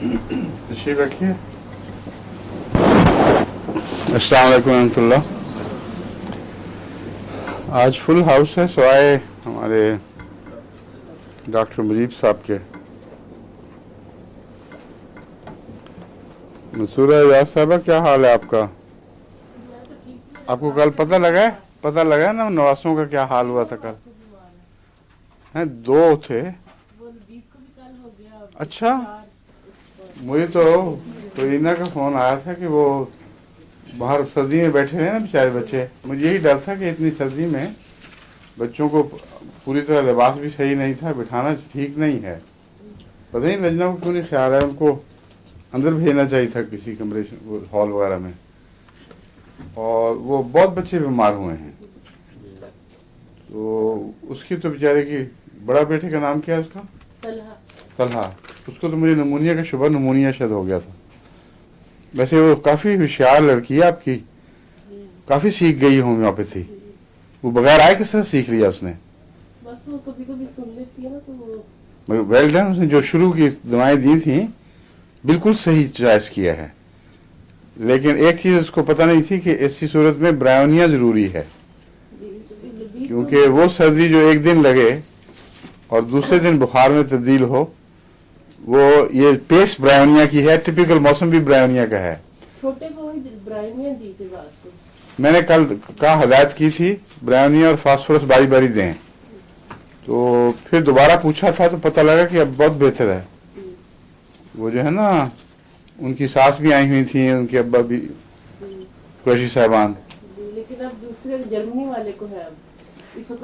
तशरीफ रखिए। अस्सलाम वालेकुम रहमतुल्लाह। आज फुल हाउस है सवाए हमारे डॉक्टर मुजीब साहब के। मंसूरा एजाज साहबा, क्या हाल है आपका? आपको कल पता लगा है ना नवासों का क्या हाल हुआ था कल? हैं, दो थे। अच्छा, मुझे तो रीना का फोन आया था कि वो बाहर सर्दी में बैठे थे ना बेचारे बच्चे। मुझे यही डर था कि इतनी सर्दी में बच्चों को पूरी तरह लिबास भी सही नहीं था, बिठाना ठीक नहीं है। पता नहीं लजना को क्यों नहीं ख्याल है, उनको अंदर भेजना चाहिए था किसी कमरे हॉल वगैरह में। और वो बहुत बच्चे बीमार हुए हैं। तो उसकी तो बेचारे की बड़ा बेटे का नाम क्या है उसका? तलहा। उसको तो मुझे नमूनिया का शुगर नमूनिया शायद हो गया था। वैसे वो काफ़ी होशियार लड़की है आपकी, काफ़ी सीख गई होम्योपैथी। वो बगैर आए किस तरह सीख लिया उसने? बस वो कभी सुन लेती है ना तो वो वेल डन। उसने जो शुरू की दवाएं दी थी बिल्कुल सही चॉइस किया है। लेकिन एक चीज़ उसको पता नहीं थी कि ऐसी सूरत में ब्रायोनिया ज़रूरी है, क्योंकि वो सर्दी जो एक दिन लगे और दूसरे दिन बुखार में तब्दील हो, वो ये पेस ब्रायोनिया की है। टिपिकल मौसम भी ब्रायोनिया का है। छोटे को ब्रायोनिया दी थी बात को। मैंने कल का हदायत की थी ब्रायोनिया और फास्फोरस बारी बारी दें, तो फिर दोबारा पूछा था तो पता लगा कि अब बहुत बेहतर है। वो जो है ना, उनकी सास भी आई हुई थी, उनके अब्बा भी, कुरैशी साहबान। लेकिन अब दूसरे जर्मनी वाले को है अब।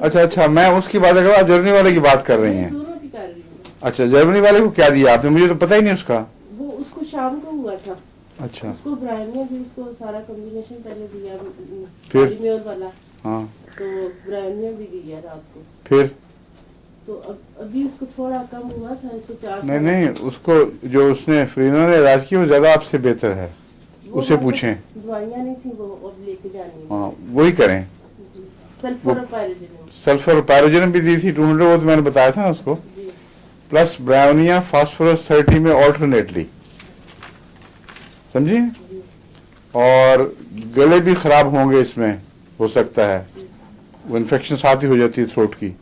अच्छा, मैं उसकी बात कर रहा हूँ, जर्मनी वाले की बात कर रही हैं। दोनों की कर रही हूँ। अच्छा, जर्मनी वाले को क्या दिया आपने? मुझे तो पता ही नहीं उसका। वो उसको शाम को हुआ था। अच्छा, उसको ब्रायोनिया भी उसको सारा कॉम्बिनेशन पहले दिया, फिर वाला। हाँ, तो ब्रायोनिया भी दिया रात को। फिर तो अभी उसको थोड़ा कम हुआ था, 104। नहीं, उसको जो उसने फ्रीना ने इलाज किया वो ज्यादा आपसे बेहतर है, उसे पूछें। दवाइयाँ नहीं थी वो, अब लेके जानी है। हाँ, वही करें। सल्फर और पायरोजेनिक। सल्फर और पायरोजेनिक भी दी थी 200, वो तो मैंने बताया था ना उसको। प्लस ब्रायोनिया फास्फोरस 30 में ऑल्टरनेटली, समझिए। और गले भी खराब होंगे इसमें, हो सकता है वो इन्फेक्शन साथ ही हो जाती है थ्रोट की।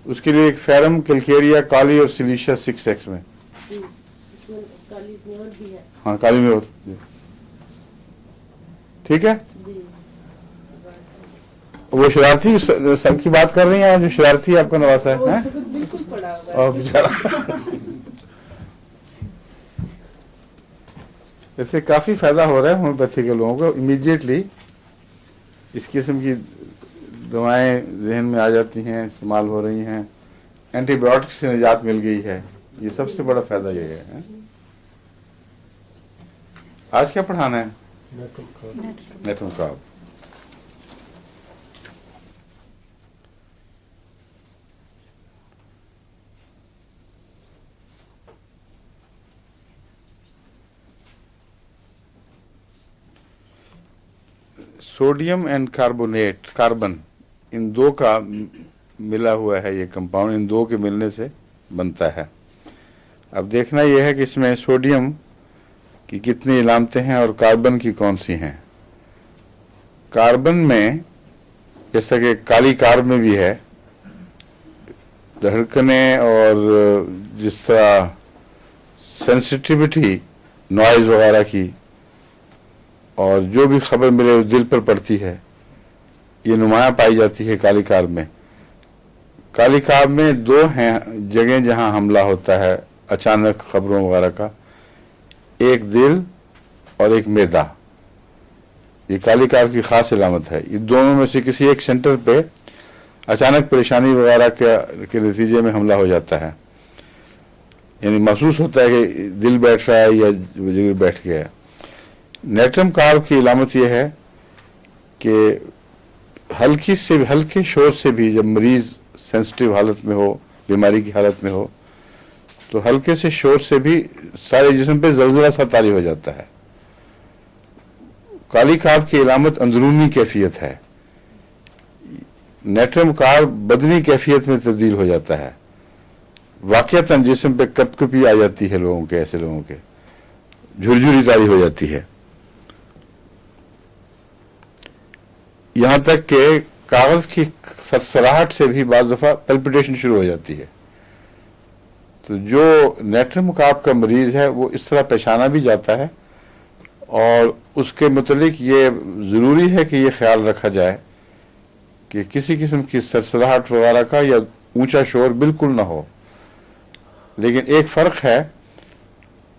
उसके लिए एक फेरम कैलकेरिया काली और सिलिशिया 6x में। काली में भी है। हाँ, काली में और ठीक है। वो शरारती सब की बात कर रही हैं, जो शरारती आपका नवासा है, बिल्कुल पड़ा हुआ है बेचारा। इससे काफी फायदा हो रहा है होम्योपैथी के लोगों को। इमीडिएटली इस किस्म की दवाएं जहन में आ जाती हैं, इस्तेमाल हो रही हैं, एंटीबायोटिक से निजात मिल गई है। ये सबसे बड़ा फायदा ये है। आज क्या पढ़ाना है? नेटवर्क का। सोडियम एंड कार्बन, इन दो का मिला हुआ है ये कंपाउंड, इन दो के मिलने से बनता है। अब देखना यह है कि इसमें सोडियम की कितनी इलामतें हैं और कार्बन की कौन सी हैं। कार्बन में, जैसा कि काली कार्ब में भी है, धड़कने और जिस तरह सेंसिटिविटी नॉइज़ वगैरह की, और जो भी खबर मिले वो दिल पर पड़ती है, ये नुमायाँ पाई जाती है काली कार्ब में। काली कार्ब में दो हैं जगह जहाँ हमला होता है अचानक खबरों वगैरह का, एक दिल और एक मैदा। ये काली कार्ब की खास इलामत है। ये दोनों में से किसी एक सेंटर पे अचानक परेशानी वगैरह के नतीजे में हमला हो जाता है। यानी महसूस होता है कि दिल बैठ रहा है या जिगर बैठ गया है। नेट्रम कार्ब की इलामत यह है कि हल्के शोर से भी, जब मरीज सेंसिटिव हालत में हो, बीमारी की हालत में हो, तो हल्के से शोर से भी सारे जिस्म पे जलजला सा तारी हो जाता है। काली कार्ब की इलामत अंदरूनी कैफियत है। नेट्रम कार्ब बदनी कैफियत में तब्दील हो जाता है। वाक़ियतन जिस्म पे कपकपी आ जाती है लोगों के, ऐसे लोगों के। झुरझुरी तारी हो जाती है, यहाँ तक कि कागज की सरसराहट से भी बाज़ दफ़ा पल्पिटेशन शुरू हो जाती है। तो जो नेट्रम मुकाब का मरीज़ है वो इस तरह पेशाना भी जाता है, और उसके मुतलिक ये ज़रूरी है कि ये ख्याल रखा जाए कि किसी किस्म की सरसराहट वगैरह का या ऊंचा शोर बिल्कुल ना हो। लेकिन एक फ़र्क है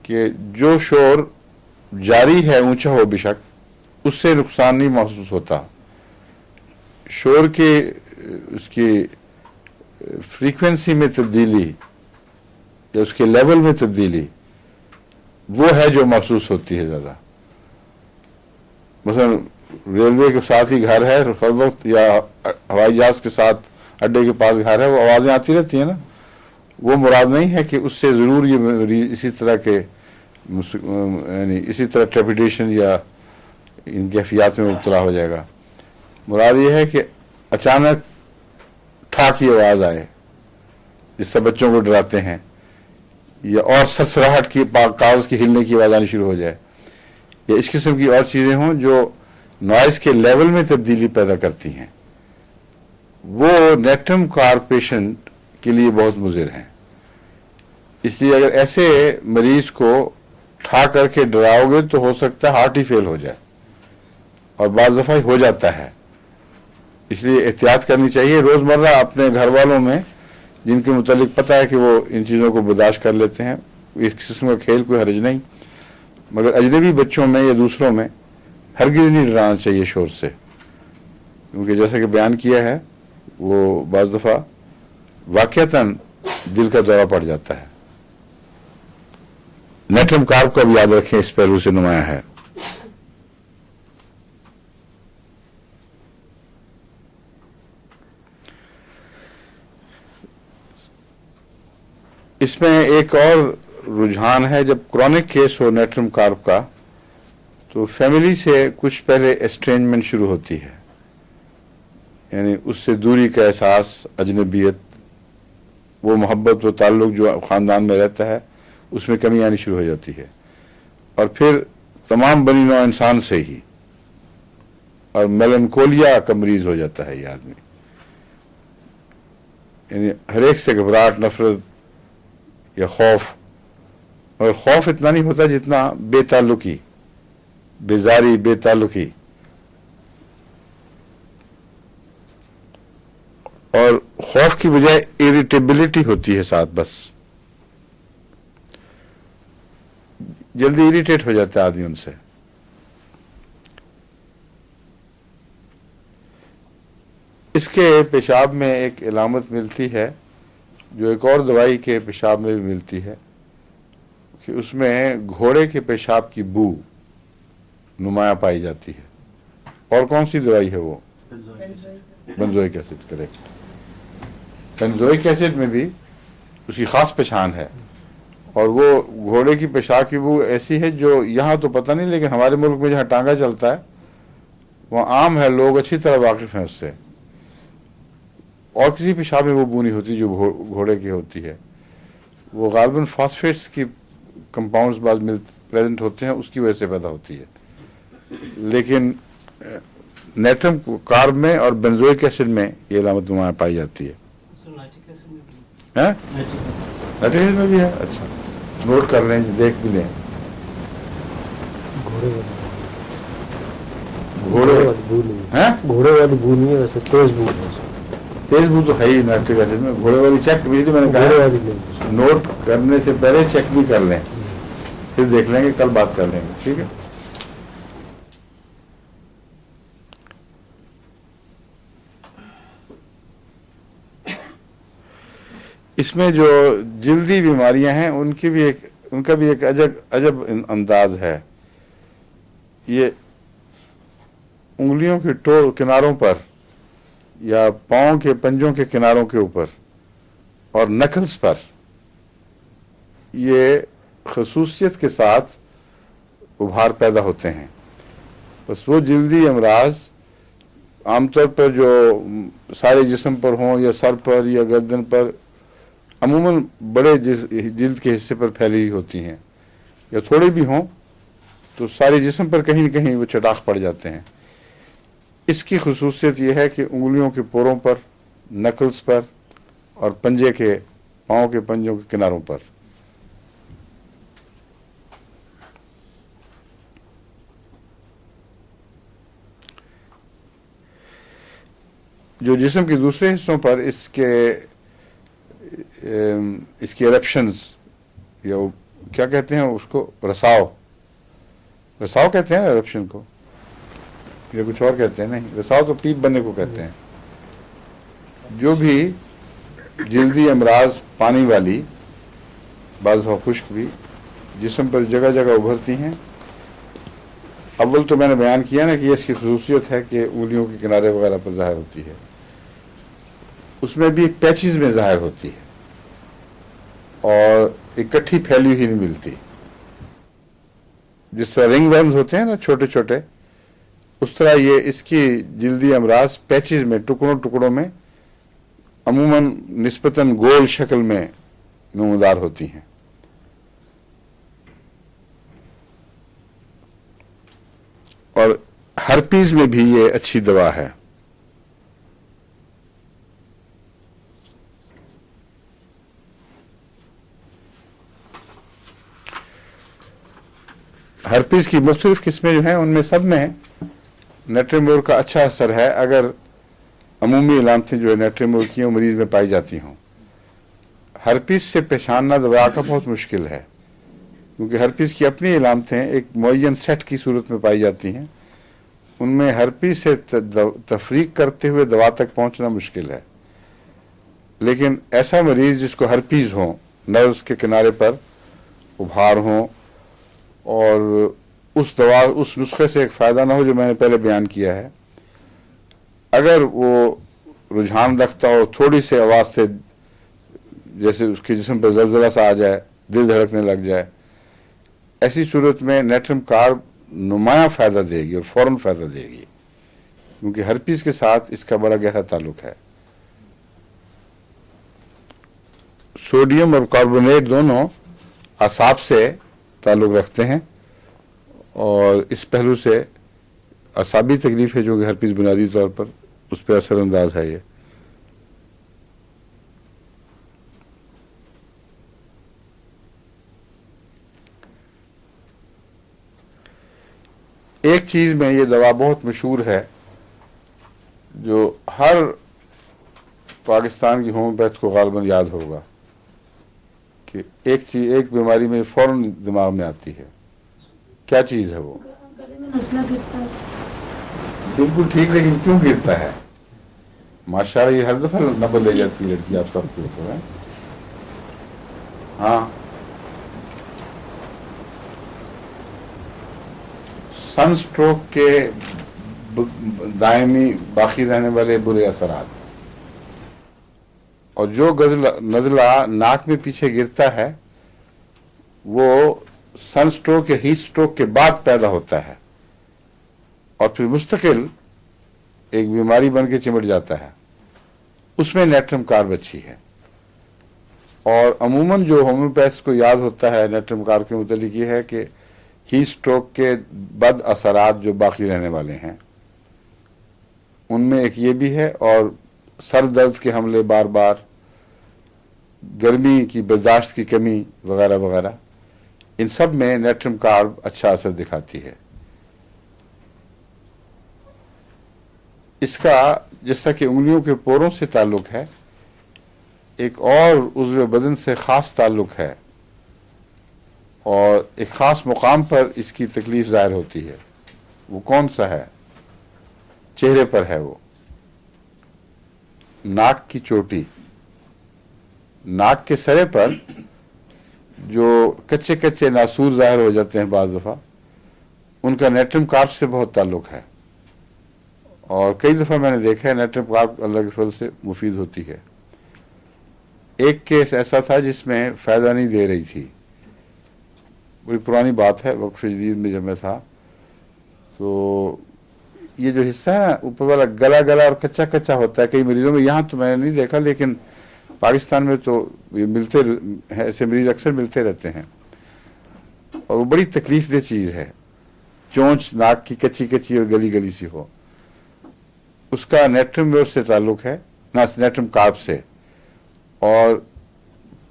कि जो शोर जारी है ऊंचा हो बेशक, उससे नुकसान नहीं महसूस होता। शोर की उसकी फ्रीक्वेंसी में तब्दीली या उसके लेवल में तब्दीली वो है जो महसूस होती है ज़्यादा। मसलन रेलवे के साथ ही घर है हर वक्त, या हवाई जहाज़ के साथ अड्डे के पास घर है, वो आवाज़ें आती रहती हैं ना, वो मुराद नहीं है कि उससे ज़रूर ये इसी तरह के यानी इसी तरह ट्रेपिडेशन या इन कैफियत में मुब्तला हो जाएगा। मुराद ये है कि अचानक ठाक की आवाज़ आए जिससे बच्चों को डराते हैं, या और सरसराहट की कागज़ की हिलने की आवाज़ आनी शुरू हो जाए, या इस किस्म की और चीज़ें हों जो नॉइज़ के लेवल में तब्दीली पैदा करती हैं, वो नेट्रम कार पेशेंट के लिए बहुत मुज़िर हैं। इसलिए अगर ऐसे मरीज़ को ठा करके डराओगे तो हो सकता है हार्ट ही फेल हो जाए, और बाज़ दफ़ा हो जाता है। इसलिए एहतियात करनी चाहिए। रोज़मर्रा अपने घर वालों में जिनके मुतालिक पता है कि वो इन चीज़ों को बर्दाश्त कर लेते हैं, इस किस्म का खेल कोई हर्ज नहीं, मगर अजनबी बच्चों में या दूसरों में हरगिज़ नहीं डराना चाहिए शोर से, क्योंकि जैसा कि बयान किया है वो बाज़ दफ़ा वाक़ियतन दिल का दौरा पड़ जाता है। नेट्रम कार्ब को भी याद रखें, इस पहलू से नुमाया है। इसमें एक और रुझान है, जब क्रॉनिक केस हो नेट्रम कार्ब का तो फैमिली से कुछ पहले एस्ट्रेंजमेंट शुरू होती है, यानी उससे दूरी का एहसास, अजनबियत, वो मोहब्बत, वो ताल्लुक़ जो ख़ानदान में रहता है उसमें कमी आनी शुरू हो जाती है, और फिर तमाम बनी नौ इंसान से ही और मेलनकोलिया का मरीज़ हो जाता है ये आदमी, यानी हर एक से घबराहट, नफरत या खौफ, और खौफ इतना नहीं होता जितना बेताल्लुकी, बेजारी, बेताल्लुकी, और खौफ की बजाय इरिटेबिलिटी होती है साथ, बस जल्दी इरिटेट हो जाता है आदमी उनसे। इसके पेशाब में एक इलामत मिलती है जो एक और दवाई के पेशाब में भी मिलती है कि उसमें घोड़े के पेशाब की बू नुमाया पाई जाती है। और कौन सी दवाई है वो? Benzoic acid, correct. Benzoic acid में भी उसकी ख़ास पहचान है, और वो घोड़े की पेशाब की बू ऐसी है जो यहाँ तो पता नहीं, लेकिन हमारे मुल्क में जहाँ टांगा चलता है वहाँ आम है, लोग अच्छी तरह वाकिफ़ हैं उससे। और किसी पेशाब में वो बू नहीं होती जो घोड़े की होती है, वो गालिबन फॉस्फेट्स की कंपाउंड्स बाद में प्रेजेंट होते हैं, उसकी वजह से पैदा होती है। लेकिन नेट्रम कार्ब में और बेंजोइक एसिड में ये इलामत नुमाया पाई जाती है। नाइट्रिक एसिड में भी है? अच्छा, नोट कर लें, देख भी लें। घोड़े वाली बू नहीं है वैसे, तेज बू है। तेज बू तो है ही नाइट्रिक एसिड में। घोड़े वाली चेक भी थी, मैंने कहा नोट करने से पहले चेक भी कर लें, फिर देख लेंगे, कल बात कर लेंगे, ठीक है। इसमें जो जल्दी बीमारियां हैं उनका भी एक अजब अंदाज है। ये उंगलियों के किनारों पर या पाँव के पंजों के किनारों के ऊपर और नकल्स पर ये खसूसियत के साथ उभार पैदा होते हैं। बस वो जल्दी अमराज आमतौर पर जो सारे जिस्म पर हों या सर पर या गर्दन पर, अमूमन बड़े जिल्द के हिस्से पर फैली होती हैं, या थोड़ी भी हों تو سارے جسم پر کہیں نہ کہیں وہ چٹاخ پڑ جاتے ہیں. اس کی خصوصیت یہ ہے کہ انگلیوں کے پوروں پر، نکلز پر اور پنجے کے، پاؤں کے پنجوں کے کناروں پر. جو جسم کے دوسرے حصوں پر اس کی ایرپشنز، یا کیا کہتے ہیں اس کو، رساؤ کہتے ہیں ایرپشن کو، یا کچھ اور کہتے ہیں؟ نہیں، رساؤ تو پیپ بننے کو کہتے ہیں. جو بھی جلدی امراض پانی والی، بعض دفعہ خشک بھی، جسم پر جگہ جگہ ابھرتی ہیں. اول تو میں نے بیان کیا نا کہ یہ اس کی خصوصیت ہے کہ انگلیوں کے کنارے وغیرہ پر ظاہر ہوتی ہے. اس میں بھی پیچز میں ظاہر ہوتی ہے اور اکٹھی پھیلی ہوئی نہیں ملتی. جس طرح رنگ ورمز ہوتے ہیں نا چھوٹے چھوٹے، اس طرح یہ اس کی جلدی امراض پیچز میں، ٹکڑوں میں، عموماً نسبتاً گول شکل میں نمودار ہوتی ہیں. اور ہرپیز میں بھی یہ اچھی دوا ہے. ہرپیز کی مختلف قسمیں جو ہیں ان میں سب میں نیٹریمور کا اچھا اثر ہے اگر عمومی علامتیں جو ہے نیٹریمور کی مریض میں پائی جاتی ہوں. ہرپیز سے پہچاننا دوا کا بہت مشکل ہے، کیونکہ ہرپیز کی اپنی علامتیں ایک معین سیٹ کی صورت میں پائی جاتی ہیں. ان میں ہرپیز سے تفریق کرتے ہوئے دوا تک پہنچنا مشکل ہے. لیکن ایسا مریض جس کو ہرپیز ہوں، نروز کے کنارے پر ابھار ہوں، اور اس نسخے سے ایک فائدہ نہ ہو جو میں نے پہلے بیان کیا ہے، اگر وہ رجحان رکھتا ہو تھوڑی سی آواز سے، جیسے اس کے جسم پہ زلزلہ سا آ جائے، دل دھڑکنے لگ جائے، ایسی صورت میں نیٹرم کارب نمایاں فائدہ دے گی اور فوراً فائدہ دے گی، کیونکہ ہرپیز کے ساتھ اس کا بڑا گہرا تعلق ہے. سوڈیم اور کاربونیٹ دونوں اعصاب سے تعلق رکھتے ہیں، اور اس پہلو سے اعصابی تکلیف ہے جو کہ ہرپیز بنیادی طور پر اس پہ اثر انداز ہے. یہ ایک چیز میں یہ دوا بہت مشہور ہے جو ہر پاکستان کی ہومیوپیتھ کو غالباً یاد ہوگا، کہ ایک بیماری میں فوراً دماغ میں آتی ہے. کیا چیز ہے وہ؟ گلے میں نزلہ گرتا ہے. بالکل ٹھیک، لیکن کیوں گرتا ہے؟ ماشاءاللہ یہ ہر دفعہ نبل لے جاتی ہے لڑکی آپ سب کے اوپر. ہاں، سن سٹروک کے دائمی باقی رہنے والے برے اثرات، اور جو نزلہ ناک میں پیچھے گرتا ہے وہ سن سٹروک یا ہیٹ سٹروک کے بعد پیدا ہوتا ہے اور پھر مستقل ایک بیماری بن کے چمٹ جاتا ہے. اس میں نیٹرم کارب اچھی ہے. اور عموماً جو ہومیوپیتھ کو یاد ہوتا ہے نیٹرم کارب کے متعلق یہ ہے کہ ہیٹ سٹروک کے بد اثرات جو باقی رہنے والے ہیں ان میں ایک یہ بھی ہے، اور سر درد کے حملے بار بار، گرمی کی برداشت کی کمی وغیرہ وغیرہ، ان سب میں نیٹرم کارب اچھا اثر دکھاتی ہے. اس کا جیسا کہ انگلیوں کے پوروں سے تعلق ہے، ایک اور عضو بدن سے خاص تعلق ہے، اور ایک خاص مقام پر اس کی تکلیف ظاہر ہوتی ہے. وہ کون سا ہے؟ چہرے پر ہے. وہ ناک کی چوٹی، ناک کے سرے پر جو کچے کچے ناسور ظاہر ہو جاتے ہیں بعض دفعہ، ان کا نیٹرم کارب سے بہت تعلق ہے. اور کئی دفعہ میں نے دیکھا ہے نیٹرم کارب اللہ کے فضل سے مفید ہوتی ہے. ایک کیس ایسا تھا جس میں فائدہ نہیں دے رہی تھی، بڑی پرانی بات ہے، وقف جدید میں جب میں تھا. تو یہ جو حصہ ہے نا اوپر والا، گلا اور کچا کچا ہوتا ہے کئی مریضوں میں. یہاں تو میں نے نہیں دیکھا، لیکن پاکستان میں تو یہ ملتے ہیں، ایسے مریض اکثر ملتے رہتے ہیں، اور وہ بڑی تکلیف دہ چیز ہے. चोंच नाक की कच्ची कच्ची और गली गली सी हो, उसका नेट्रम में उससे ताल्लुक है, ना नेट्रम कार्ब से। और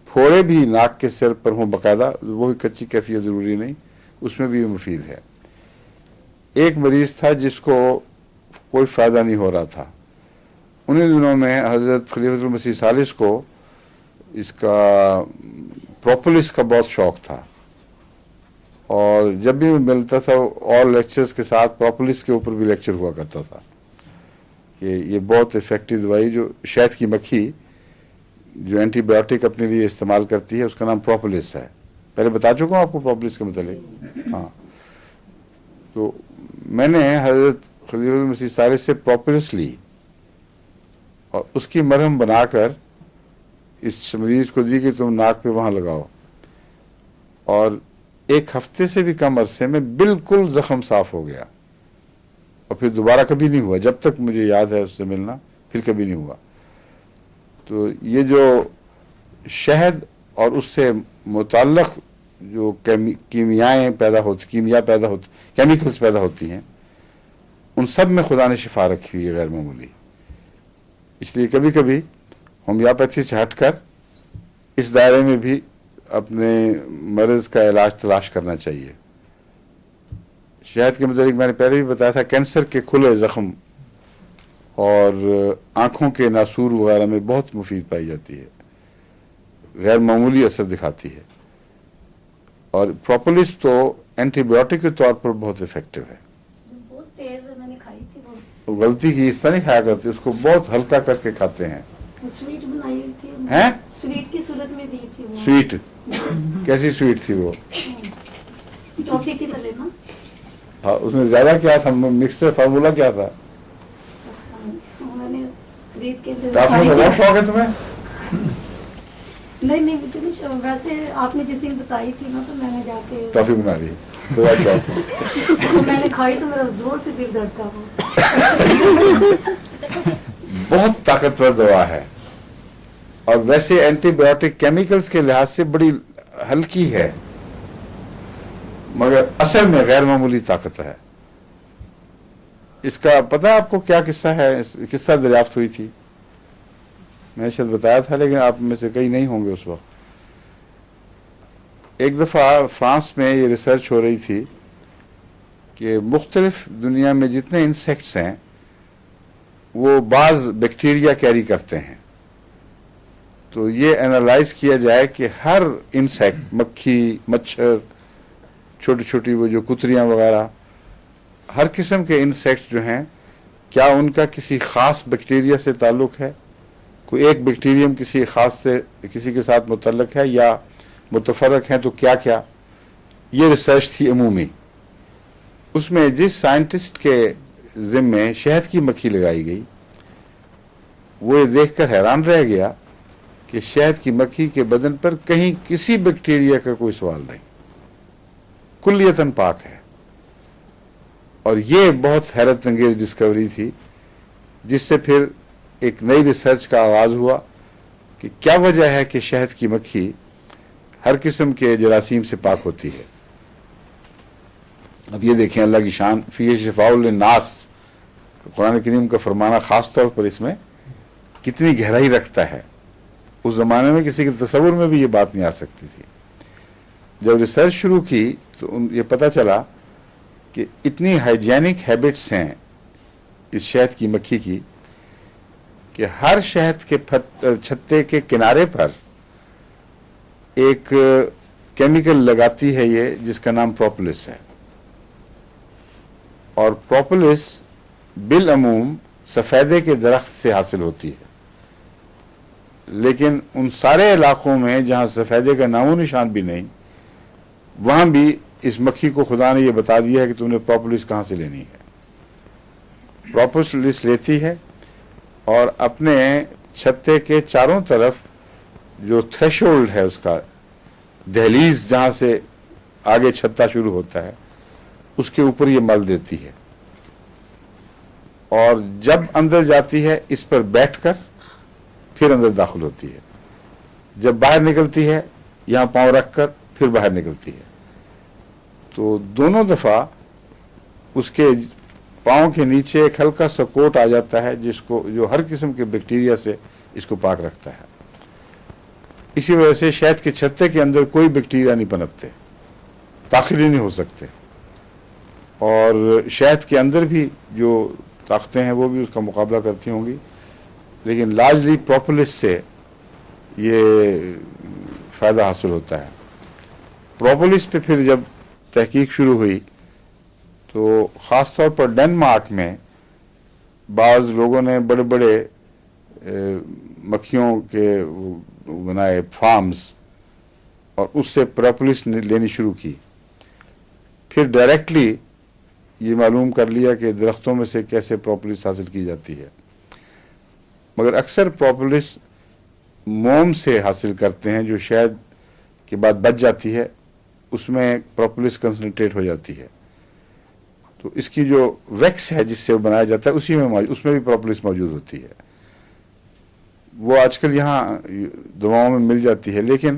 फोड़े भी नाक के सिर पर हों बाकायदा, वो भी कच्ची कैफियत ज़रूरी नहीं, उसमें भी मुफीद है। एक मरीज़ था जिसको कोई फ़ायदा नहीं हो रहा था, उन्हीं दिनों में हज़रत खलीफतुल मसीह सालिस को इसका प्रोपोलिस का बहुत शौक़ था, और जब भी मिलता था और लेक्चर्स के साथ प्रोपोलिस के ऊपर भी लेक्चर हुआ करता था कि ये बहुत इफ़ेक्टिव दवाई, जो शहद की मक्खी जो एंटीबायोटिक अपने लिए इस्तेमाल करती है, उसका नाम प्रोपोलिस है। पहले बता चुका हूँ आपको प्रोपोलिस के मतलब। हाँ, तो मैंने हज़रत खलीफतुल मसीह सालिस से प्रोपोलिस ली और उसकी मरहम बनाकर इस मरीज़ को दी कि तुम नाक पे वहाँ लगाओ, और एक हफ्ते से भी कम अरसे में बिल्कुल ज़ख्म साफ़ हो गया, और फिर दोबारा कभी नहीं हुआ, जब तक मुझे याद है उससे मिलना, फिर कभी नहीं हुआ। तो ये जो शहद और उससे मुताल्लक़ जो कीमिया पैदा होती, केमिकल्स पैदा होती हैं, उन सब में खुदा ने शिफा रखी हुई है गैर मामूली। इसलिए कभी कभी होम्योपैथी से हटकर इस दायरे में भी अपने मर्ज़ का इलाज तलाश करना चाहिए। शहद के मुताबिक मैंने पहले भी बताया था, कैंसर के खुले ज़ख्म और आँखों के नासूर वगैरह में बहुत मुफीद पाई जाती है, गैर मामूली असर दिखाती है। और प्रोपोलिस तो एंटीबायोटिक के तौर पर बहुत इफ़ेक्टिव है। बहुत तेज है, मैंने खाई थी तो गलती की इस तरह नहीं खाया करते, उसको बहुत हल्का करके खाते हैं। वो स्वीट बनाई हुई थी, हैं? स्वीट की सूरत में दी थी वो। स्वीट कैसी स्वीट थी वो? टॉफी की तरह ना। हाँ, उसमें ज़्यादा क्या था, मिक्सर फार्मूला क्या था? मैंने खरीद के लिए टॉफी का बहुत शौक है तुम्हें? नहीं मुझे नहीं शौक, वैसे आपने जिस दिन बताई थी ना, तो मैंने जाके टॉफी बना ली, तो बहुत शौक है। तो मैंने खाई तो मेरा जोर से दिल धड़का वो। बहुत ताकतवर दवा है, और वैसे एंटीबायोटिक केमिकल्स के लिहाज से बड़ी हल्की है, मगर असल में गैर मामूली ताकत है। इसका पता है आपको क्या किस्सा है, किस तरह दरियाफ्त हुई थी? मैंने शायद बताया था, लेकिन आप में से कई नहीं होंगे उस वक्त। एक दफ़ा फ्रांस में ये रिसर्च हो रही थी कि मुख्तलिफ दुनिया में जितने इंसेक्ट्स हैं वो बाज़ बैक्टीरिया कैरी करते हैं, तो ये एनालाइज किया जाए कि हर इंसेक्ट, मक्खी, मच्छर, छोटी छोटी वो जो कुतरियाँ वगैरह, हर किस्म के इंसेक्ट्स जो हैं, क्या उनका किसी ख़ास बैक्टीरिया से ताल्लुक़ है, कोई एक बैक्टीरियम किसी ख़ास से किसी के साथ मुतल्लक़ है या मुतफ़र्रक़ हैं, तो क्या क्या। ये रिसर्च थी अमूमी। उसमें जिस साइंटिस्ट के ज़िम्मे शहद की मक्खी लगाई गई, वो ये देखकर हैरान रह गया कि शहद की मक्खी के बदन पर कहीं किसी बैक्टीरिया का कोई सवाल नहीं, कुल्लियतन पाक है। और ये बहुत हैरत अंगेज डिस्कवरी थी, जिससे फिर एक नई रिसर्च का आगाज़ हुआ कि क्या वजह है कि शहद की मक्खी हर किस्म के जरासीम से पाक होती है। अब ये देखें अल्लाह की शान, फ़ी शिफ़ाउल लिन्नास, कुरान करीम का फरमाना ख़ास तौर पर इसमें कितनी गहराई रखता है। उस ज़माने में किसी के तसव्वुर में भी ये बात नहीं आ सकती थी। जब रिसर्च शुरू की तो ये पता चला कि इतनी हाइजीनिक हैबिट्स हैं इस शहद की मक्खी की कि हर शहद के छत्ते के किनारे पर एक केमिकल लगाती है ये, जिसका नाम प्रोपोलिस है। और प्रोपोलिस बिलअमूम सफ़ेदे के दरख्त से हासिल होती है, लेकिन उन सारे इलाकों में जहाँ सफ़ेदे का नामो निशान भी नहीं, वहाँ भी इस मक्खी को खुदा ने ये बता दिया है कि तुमने प्रोपोलिस कहाँ से लेनी है। प्रोपोलिस लेती है और अपने छत्ते के चारों तरफ जो थ्रेशोल्ड है, उसका दहलीज जहाँ से आगे छत्ता शुरू होता है, उसके ऊपर ये मल देती है। और जब अंदर जाती है इस पर बैठकर फिर अंदर दाखिल होती है, जब बाहर निकलती है यहाँ पाँव रखकर फिर बाहर निकलती है। तो दोनों दफ़ा اس کے پاؤں کے نیچے ایک ہلکا سا کوٹ آ جاتا ہے جو ہر قسم کے بیکٹیریا سے اس کو پاک رکھتا ہے. اسی وجہ سے شہد کے چھتے کے اندر کوئی بیکٹیریا نہیں پنپتے، داخل ہی نہیں ہو سکتے، اور شہد کے اندر بھی جو طاقتیں ہیں وہ بھی اس کا مقابلہ کرتی ہوں گی، لیکن لارجلی پروپولس سے یہ فائدہ حاصل ہوتا ہے. پروپولس پہ پھر جب تحقیق شروع ہوئی تو خاص طور پر ڈنمارک میں بعض لوگوں نے بڑے بڑے مکھیوں کے بنائے فارمز اور اس سے پروپولس لینی شروع کی. پھر ڈائریکٹلی یہ معلوم کر لیا کہ درختوں میں سے کیسے پروپولس حاصل کی جاتی ہے، مگر اکثر پروپولس موم سے حاصل کرتے ہیں جو شہد کے بعد بچ جاتی ہے، اس میں پروپولس کنسنٹریٹ ہو جاتی ہے. تو اس کی جو ویکس ہے جس سے وہ بنایا جاتا ہے اس میں بھی پروپولس موجود ہوتی ہے. وہ آج کل یہاں دواؤں میں مل جاتی ہے، لیکن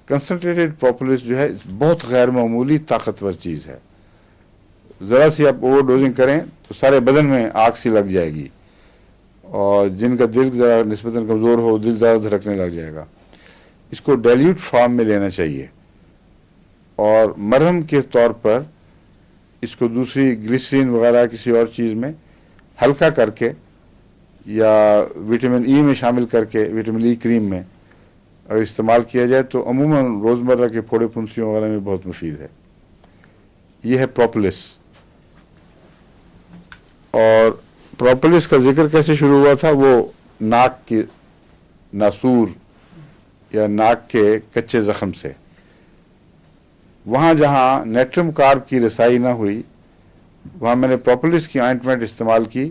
کنسنٹریٹڈ پروپولس جو ہے بہت غیر معمولی طاقتور چیز ہے. ذرا سی آپ اوور ڈوزنگ کریں تو سارے بدن میں آگ سی لگ جائے گی، اور جن کا دل ذرا نسبتاً کمزور ہو دل زیادہ دھڑکنے لگ جائے گا. اس کو ڈیلیوٹ فارم میں لینا چاہیے، اور مرہم کے طور پر اس کو دوسری گلیسرین وغیرہ کسی اور چیز میں ہلکا کر کے یا وٹامن ای میں شامل کر کے وٹامن ای کریم میں اگر استعمال کیا جائے تو عموماً روزمرہ کے پھوڑے پھنسیوں وغیرہ میں بہت مفید ہے. یہ ہے پروپولس. اور پروپولس کا ذکر کیسے شروع ہوا تھا؟ وہ ناک کے ناسور یا ناک کے کچے زخم سے. وہاں جہاں نیٹرم کارب کی رسائی نہ ہوئی وہاں میں نے پروپولس کی آئنٹمنٹ استعمال کی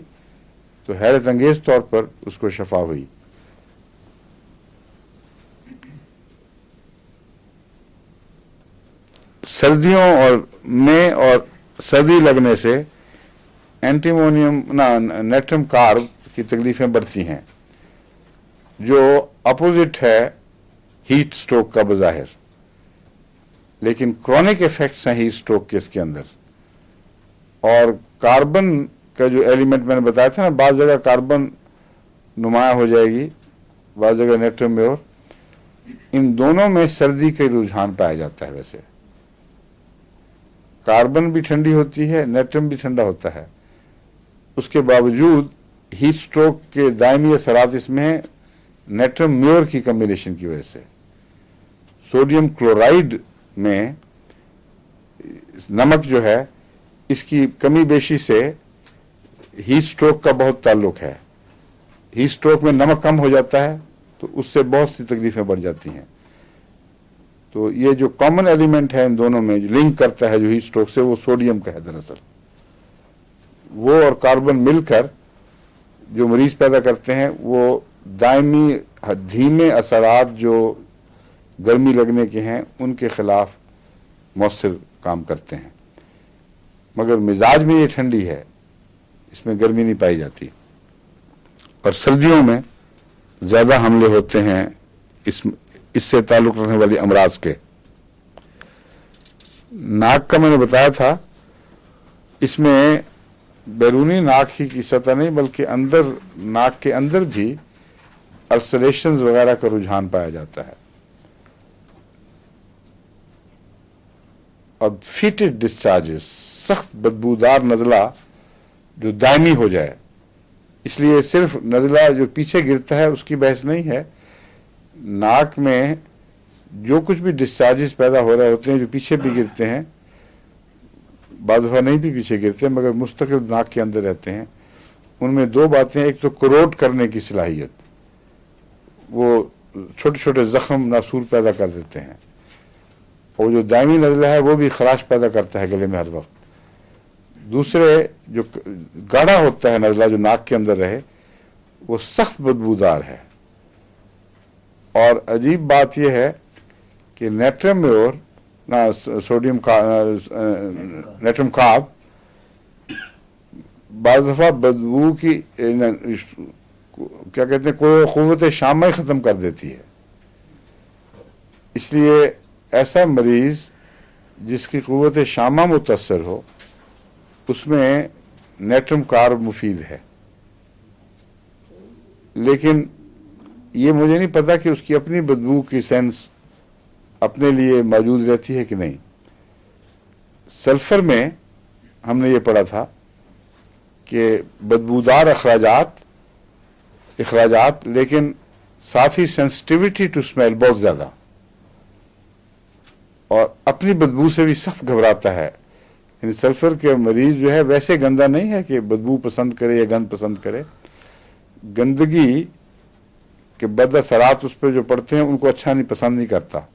تو حیرت انگیز طور پر اس کو شفا ہوئی. سردیوں اور سردی لگنے سے نیٹرم کارب کی تکلیفیں بڑھتی ہیں، جو اپوزٹ ہے ہیٹ سٹروک کا بظاہر، لیکن کرونک ایفیکٹس ہیں ہیٹ سٹروک کے اس کے اندر. اور کاربن کا جو ایلیمنٹ میں نے بتایا تھا نا، بعض جگہ کاربن نمایاں ہو جائے گی، بعض جگہ نیٹرم میں، اور ان دونوں میں سردی کا رجحان پایا جاتا ہے. ویسے کاربن بھی ٹھنڈی ہوتی ہے، نیٹرم بھی ٹھنڈا ہوتا ہے، اس کے باوجود ہیٹ سٹروک کے دائمی اثرات اس میں ہیں نیٹرم میور کی کمبینیشن کی وجہ سے. سوڈیم کلورائڈ میں نمک جو ہے اس کی کمی بیشی سے ہیٹ سٹروک کا بہت تعلق ہے. ہیٹ سٹروک میں نمک کم ہو جاتا ہے تو اس سے بہت سی تکلیفیں بڑھ جاتی ہیں. تو یہ جو کامن ایلیمنٹ ہے ان دونوں میں جو لنک کرتا ہے جو ہیٹ سٹروک سے، وہ سوڈیم کا ہے دراصل. وہ اور کاربن مل کر جو مریض پیدا کرتے ہیں وہ دائمی دھیمے اثرات جو گرمی لگنے کے ہیں ان کے خلاف مؤثر کام کرتے ہیں. مگر مزاج میں یہ ٹھنڈی ہے، اس میں گرمی نہیں پائی جاتی. اور سردیوں میں زیادہ حملے ہوتے ہیں اس سے تعلق رکھنے والی امراض کے. ناک کا میں نے بتایا تھا، اس میں بیرونی ناک ہی کی سطح نہیں بلکہ اندر ناک کے اندر بھی السریشنز وغیرہ کا رجحان پایا جاتا ہے. اور فیٹڈ ڈسچارجز، سخت بدبودار نزلہ جو دائمی ہو جائے، اس لیے صرف نزلہ جو پیچھے گرتا ہے اس کی بحث نہیں ہے. ناک میں جو کچھ بھی ڈسچارجز پیدا ہو رہے ہوتے ہیں جو پیچھے بھی گرتے ہیں، بعض دفعہ نہیں بھی پیچھے گرتے مگر مستقل ناک کے اندر رہتے ہیں، ان میں دو باتیں، ایک تو کروٹ کرنے کی صلاحیت، وہ چھوٹے چھوٹے زخم ناسور پیدا کر دیتے ہیں، اور جو دائمی نزلہ ہے وہ بھی خراش پیدا کرتا ہے گلے میں ہر وقت. دوسرے جو گاڑھا ہوتا ہے نزلہ جو ناک کے اندر رہے، وہ سخت بدبودار ہے. اور عجیب بات یہ ہے کہ نیٹرم میور سوڈیم نیٹرم کارب بعض دفعہ بدبو کی کیا کہتے ہیں کوئی قوت شامہ ختم کر دیتی ہے. اس لیے ایسا مریض جس کی قوت شامہ متاثر ہو उसमें नेट्रम कार्ब मुफीद है, लेकिन ये मुझे नहीं पता कि उसकी अपनी बदबू की सेंस अपने लिए मौजूद रहती है कि नहीं। सल्फर में हमने ये पढ़ा था कि बदबूदार अखराजात लेकिन साथ ही सेंसिटिविटी टू स्मेल बहुत ज़्यादा, और अपनी बदबू से भी सख्त घबराता है। यानी सल्फर के मरीज जो है वैसे गंदा नहीं है कि बदबू पसंद करे या गंद पसंद करे, गंदगी के बद असरात उस पर जो पड़ते हैं उनको अच्छा नहीं पसंद नहीं करता,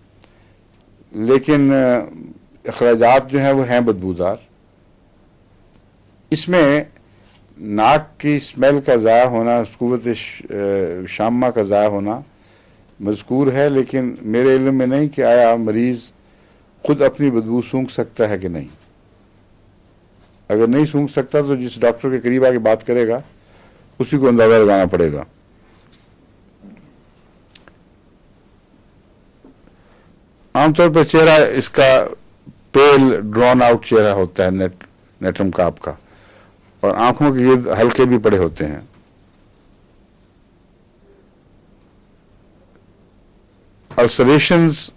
लेकिन अखराजात जो हैं वो हैं बदबूदार। इसमें नाक की स्मेल का ज़ाया होना, कुव्वत शामा का ज़ाया होना मज़कूर है, लेकिन मेरे इल्म में नहीं कि आया मरीज़ खुद अपनी बदबू सूंघ सकता है कि नहीं। अगर नहीं सूंघ सकता तो जिस डॉक्टर के करीब आके बात करेगा उसी को अंदाज़ा लगाना पड़ेगा। आमतौर पर चेहरा इसका पेल ड्रॉन आउट चेहरा होता है नेट्रम कार्ब का, और आंखों के गिर्द हल्के भी पड़े होते हैं। अल्सरेशंस,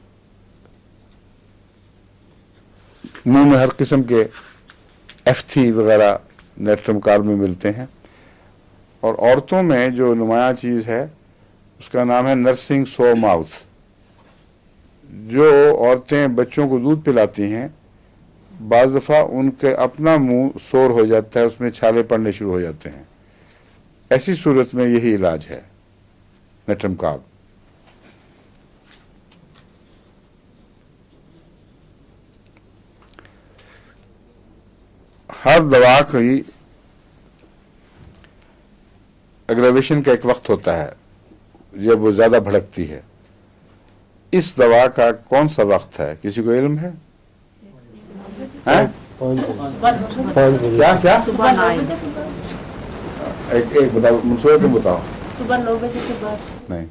मुंह में हर किस्म के एफ्थी वगैरह नेट्रम कार्ब में मिलते हैं। और औरतों में जो नुमाया चीज़ है उसका नाम है नर्सिंग सो माउथ। जो औरतें बच्चों को दूध पिलाती हैं, बाज़ दफ़ा उनके अपना मुंह सोर हो जाता है, उसमें छाले पड़ने शुरू हो जाते हैं। ऐसी सूरत में यही इलाज है नेट्रम कार्ब। हर दवा की एग्रेवेशन का एक वक्त होता है जब वो ज़्यादा भड़कती है। इस दवा का कौन सा वक्त है, किसी को इल्म है? हैं? 5 बजे क्या क्या? सुबह 9 बजे एक बताओ, मुझे तुम बताओ। सुबह 9 बजे के बाद। नहीं,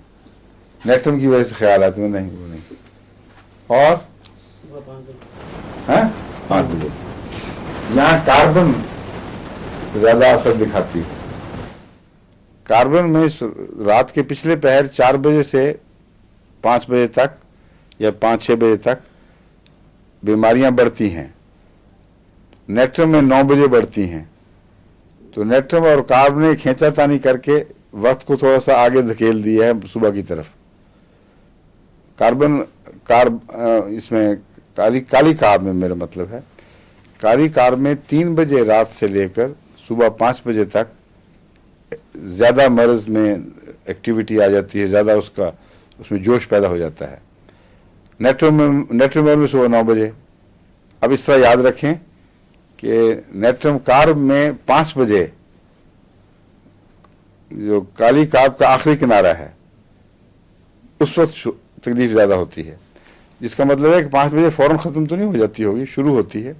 नेट्रम की वजह से ख्याल है तुम्हें? नहीं, वो नहीं। और हैं? 5 बजे। यहाँ कार्बन ज्यादा असर दिखाती है। कार्बन में रात के पिछले पहर 4 बजे से 5 बजे तक या 5-6 बजे तक बीमारियां बढ़ती हैं। नेट्रम में 9 बजे बढ़ती हैं। तो नेट्रम और कार्ब ने खींचातानी करके वक्त को थोड़ा सा आगे धकेल दिया है सुबह की तरफ। इसमें काली कार्ब में मेरा मतलब है, काली कार्ब में 3 बजे रात से लेकर सुबह 5 बजे तक ज़्यादा मर्ज में एक्टिविटी आ जाती है, ज़्यादा उसमें जोश पैदा हो जाता है। नेट्रम में सुबह 9 बजे। अब इस तरह याद रखें कि नेट्रम कार्ब में 5 बजे जो काली कार्ब का आखिरी किनारा है उस वक्त तकलीफ ज़्यादा होती है, जिसका मतलब है कि 5 बजे फ़ौरन ख़त्म तो नहीं हो जाती होगी, शुरू होती है।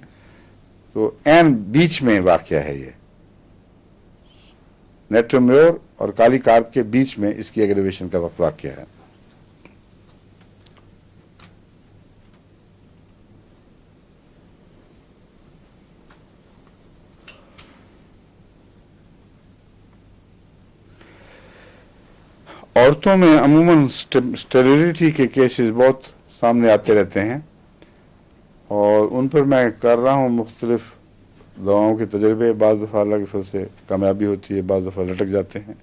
तो एन बीच में वाक़या है ये, नेट्रम और काली कार्ब के बीच में इसकी एग्रेवेशन का वक्त वाक़या है। औरतों में अमूमन स्टेरिलिटी के केसेस बहुत सामने आते रहते हैं, और उन पर मैं कर रहा हूँ मुख्तलिफ दवाओं के तजर्बे। बाज़ दफ़ा अल्लाह के फज़ल से कामयाबी होती है, बाज़ दफ़ा लटक जाते हैं।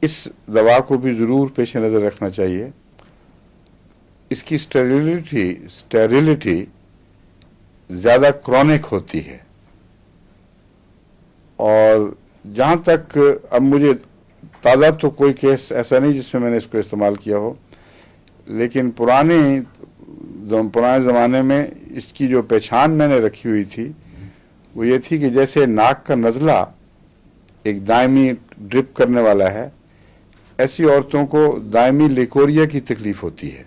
इस दवा को भी ज़रूर पेश नज़र रखना चाहिए। इसकी स्टेरिलिटी ज़्यादा क्रॉनिक होती है, और जहाँ तक अब मुझे ताज़ा तो कोई केस ऐसा नहीं जिसमें मैंने इसको इस्तेमाल किया हो, लेकिन पुराने ज़माने में इसकी जो पहचान मैंने रखी हुई थी वो ये थी कि जैसे नाक का नज़ला एक दायमी ड्रिप करने वाला है, ऐसी औरतों को दायमी लेकोरिया की तकलीफ़ होती है,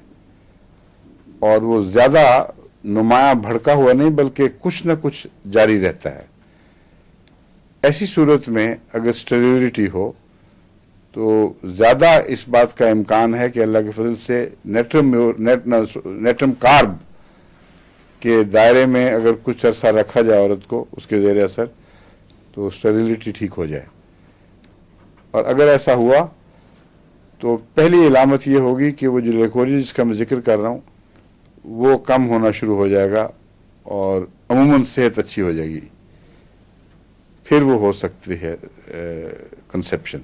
और वो ज़्यादा नुमाया भड़का हुआ नहीं बल्कि कुछ न कुछ जारी रहता है। ऐसी सूरत में अगर स्टेरिलिटी हो तो ज़्यादा इस बात का इम्कान है कि अल्लाह के फजल से नेट्रम कार्ब के दायरे में अगर कुछ अरसा रखा जाए औरत को उसके ज़ेर असर, तो स्टेरिलिटी ठीक हो जाए। और अगर ऐसा हुआ तो पहली इलामत ये होगी कि वो जो लेकोरिया जिसका मैं जिक्र कर रहा हूँ वो कम होना शुरू हो जाएगा और अमूमन सेहत अच्छी हो जाएगी, फिर वो हो सकती है कंसेप्शन।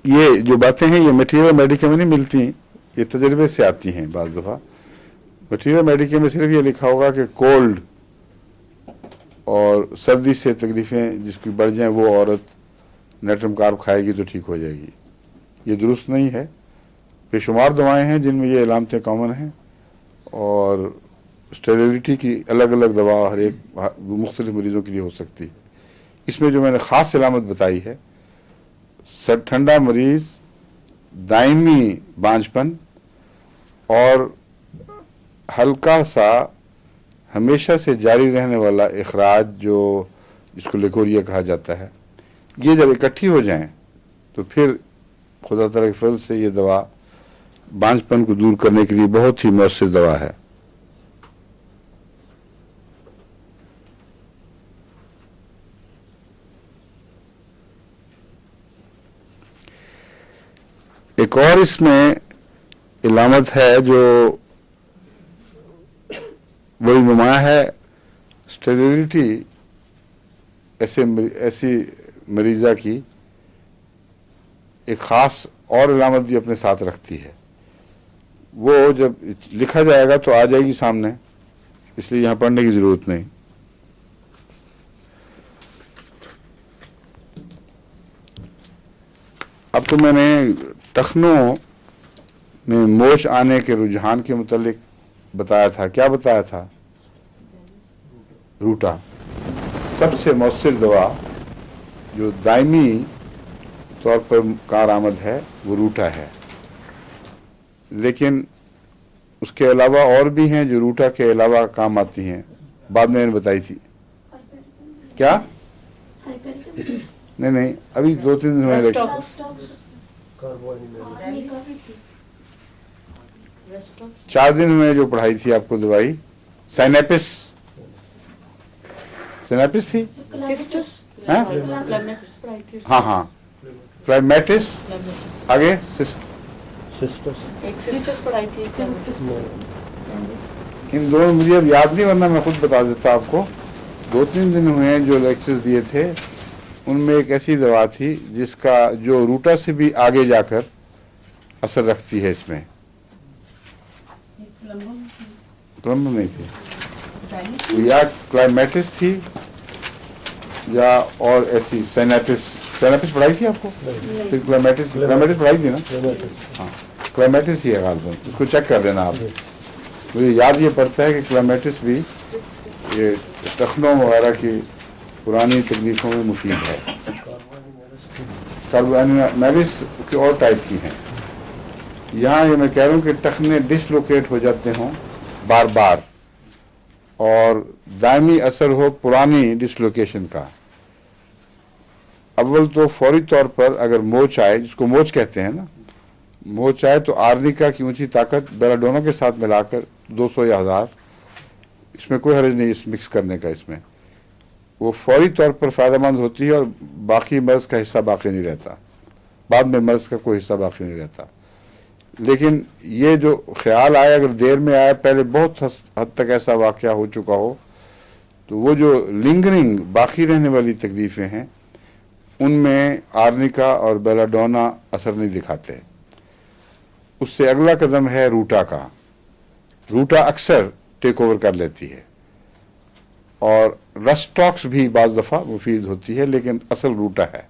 ये जो बातें हैं ये मटीरियल मेडिकल में नहीं मिलती, ये तजर्बे से आती हैं। बाज़ दफ़ा मटीरियल मेडिकल में सिर्फ ये लिखा होगा कि कोल्ड और सर्दी से तकलीफ़ें जिसकी बढ़ जाएं वो औरत नेट्रम कार्ब खाएगी तो ठीक हो जाएगी। ये दुरुस्त नहीं है। बेशुमार दवाएं हैं जिनमें ये इलामतें कॉमन हैं और स्टेरिलिटी की अलग अलग दवा हर एक मुख्तलिफ मरीज़ों के लिए हो सकती है। इसमें जो मैंने ख़ास इलामत बताई है, सर ठंडा मरीज़, दायमी बांझपन और हल्का सा हमेशा से जारी रहने वाला इखराज जो जिसको लेकोरिया कहा जाता है, ये जब इकट्ठी हो जाएं तो फिर खुदा ताला के फजल से ये दवा बांझपन को दूर करने के लिए बहुत ही मौसर दवा है। एक और इसमें इलामत है जो बड़ी नुमाया है। स्टेरिलिटी ऐसी मरीज़ा की एक ख़ास और इलामत भी अपने साथ रखती है। वो जब लिखा जाएगा तो आ जाएगी सामने, इसलिए यहाँ पढ़ने की ज़रूरत नहीं। अब तो मैंने टखनों में मोच आने के रुझान के मुतालिक बताया था। क्या बताया था? रूटा सबसे मौसर दवा जो दायमी तौर पर कारआमद है वो रूटा है, लेकिन उसके अलावा और भी हैं जो रूटा के अलावा काम आती हैं। बाद में मैंने बताई थी। क्या? नहीं, अभी 2-3 दिन हुए। रेस्टॉक्स 4 दिन में जो पढ़ाई थी आपको दवाई, साइनेपिस थी। सिस्टस हाँ हाँ, क्लाइमेटिस, आगे सिस्टस एक सिस्टस पढ़ाई थी। इन दोनों मुझे अब याद नहीं, वरना मैं खुद बता देता आपको। 2-3 दिन हुए हैं जो लेक्चर्स दिए थे, उनमें एक ऐसी दवा थी जिसका जो रूटा से भी आगे जाकर असर रखती है। इसमें प्लम्बम नहीं थी, या क्लाइमेटिस थी या और ऐसी साइनेपिस पढ़ाई थी आपको। फिर क्लाइमेटिस पढ़ाई थी ना। हाँ, क्लाइमेटिस ही है गालिबन, उसको चेक कर लेना आप। मुझे याद ये पड़ता है कि क्लाइमेटिस भी ये टखनों वगैरह की पुरानी तकलीफों में मुफीद है। कार्बोनाइलिस के और टाइप की हैं। यहाँ ये मैं कह रहा हूँ कि टखने डिसलोकेट हो जाते हों बार बार और दायमी असर हो पुरानी डिसलोकेशन का। अव्वल तो फौरी तौर पर अगर मोच आए, जिसको मोच कहते हैं ना, मोच आए तो आर्निका की ऊंची ताकत बेलाडोना के साथ मिलाकर 200 या 1000, इसमें कोई हर्ज नहीं इस मिक्स करने का। इसमें वो फौरी तौर पर फ़ायदेमंद होती है और बाकी मर्ज़ का हिस्सा बाकी नहीं रहता, बाद में मर्ज़ का कोई हिस्सा बाकी नहीं रहता। लेकिन ये जो ख्याल आया, अगर देर में आया, पहले बहुत हद तक ऐसा वाक़या हो चुका हो, तो वो जो लिंगरिंग बाकी रहने वाली तकलीफ़ें हैं उनमें आर्निका और बेलाडोना असर नहीं दिखाते। उससे अगला कदम है रूटा का। रूटा अक्सर टेक ओवर कर लेती है और रेस्टॉक्स भी बाज़ दफ़ा मुफीद होती है, लेकिन असल रूटा है।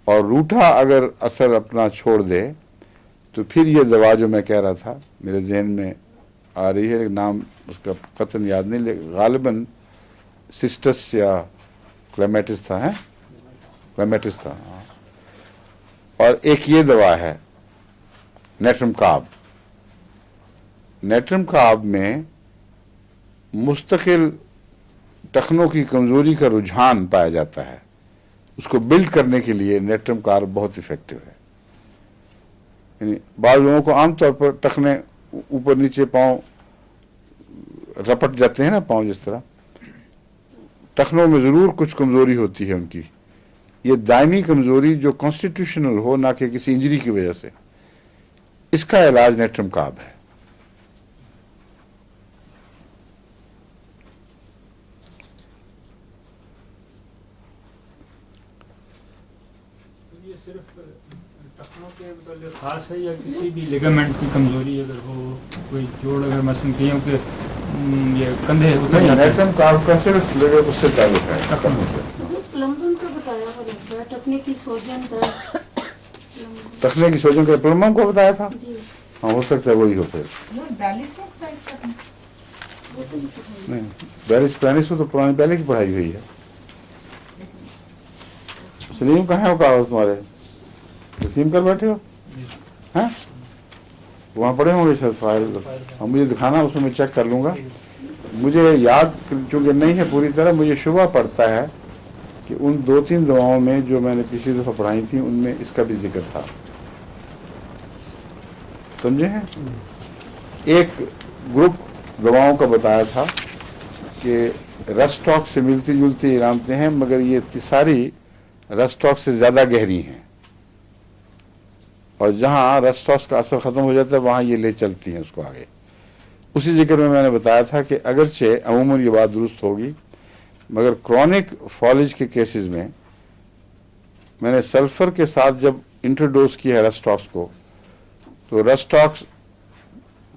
और रूटा अगर असर अपना छोड़ दे तो फिर ये दवा जो मैं कह रहा था मेरे जहन में आ रही है, नाम उसका कतन याद नहीं, लेकिन गालिबन सिस्टस या क्लाइमेटिस था, है क्लाइमेटिस था। और एक ये दवा है नेट्रम कार्ब। नेट्रम कार्ब में मुस्तकिल टखनों की कमज़ोरी का रुझान पाया जाता है। उसको बिल्ड करने के लिए नेट्रम कार्ब बहुत इफ़ेक्टिव है। यानी बाद लोगों को आमतौर पर टखने ऊपर नीचे पाँव रपट जाते हैं ना, पाँव जिस तरह, टखनों में ज़रूर कुछ कमज़ोरी होती है उनकी। ये दायमी कमज़ोरी जो कॉन्स्टिट्यूशनल हो, ना कि किसी इंजरी की वजह से, इसका इलाज नेट्रम काब है। ये सिर्फ टखनों के मतलब खास है या किसी भी लिगामेंट की कमजोरी अगर हो, कोई जोड़ अगर मसलन कहीं के ये कंधे उतर नहीं, जाते हैं नेट्रम काब का सिर्फ लेकर उससे ताल्लुक है, टखनों से। प्लम्बम का बताया हुआ लगता है, टखने की सोजन दर्द। टखने की सोजन का प्लम्बम को बताया था। जी हाँ, हो सकता है वही हो फिर। नहीं, बैरिस पैनिस में तो पुरानी पहले की पढ़ाई हुई है। सलीम कहाँ है वो कागज तुम्हारे? वसीम कर बैठे हो हैं? वहाँ पड़े होंगे शायद फाइल। हाँ, मुझे दिखाना, उसमें मैं चेक कर लूँगा। मुझे याद चूँकि नहीं है पूरी तरह, मुझे शुबा पड़ता है कि उन 2-3 दवाओं में जो मैंने पिछली दफ़ा पढ़ाई थी उनमें इसका भी जिक्र था, समझे हैं? एक ग्रुप दवाओं का बताया था कि रस्टॉक से मिलती जुलती इलामतें हैं, मगर ये सारी रस्टॉक से ज़्यादा गहरी हैं, और जहाँ रस्टॉक्स का असर ख़त्म हो जाता है वहाँ ये ले चलती हैं उसको आगे। उसी जिक्र में मैंने बताया था कि अगरचे अमूमन ये बात दुरुस्त होगी, मगर क्रॉनिक फॉलेज के केसेस में मैंने सल्फ़र के साथ जब इंट्रोडोज किया है रस्टॉक्स को, तो रस्टॉक्स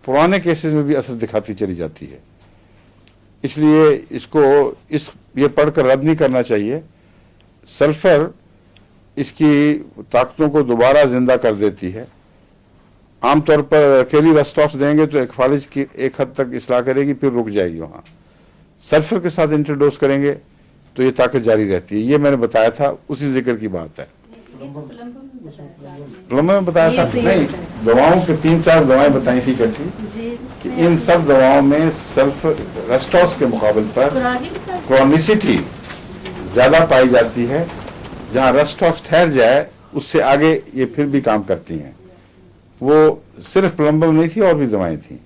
पुराने केसेस में भी असर दिखाती चली जाती है। इसलिए इसको ये पढ़कर रद्द नहीं करना चाहिए। सल्फ़र इसकी ताकतों को दोबारा जिंदा कर देती है। आमतौर पर अकेली रस्टॉक्स देंगे तो एक फालिज की एक हद तक इस्लाह करेगी, फिर रुक जाएगी वहाँ। सल्फ़र के साथ इंट्रोडोज करेंगे तो ये ताकत जारी रहती है। ये मैंने बताया था, उसी जिक्र की बात है। प्लम्बम में बताया था नहीं, दवाओं के 3-4 दवाएं बताई थी इकट्ठी। इन सब दवाओं में सल्फर रस्टॉक्स के मुकाबले पर क्रॉनिसिटी ज़्यादा पाई जाती है। जहाँ रस्टॉक्स ठहर जाए उससे आगे ये फिर भी काम करती हैं। वो सिर्फ प्लम्बम नहीं थी, और भी दवाएं थी।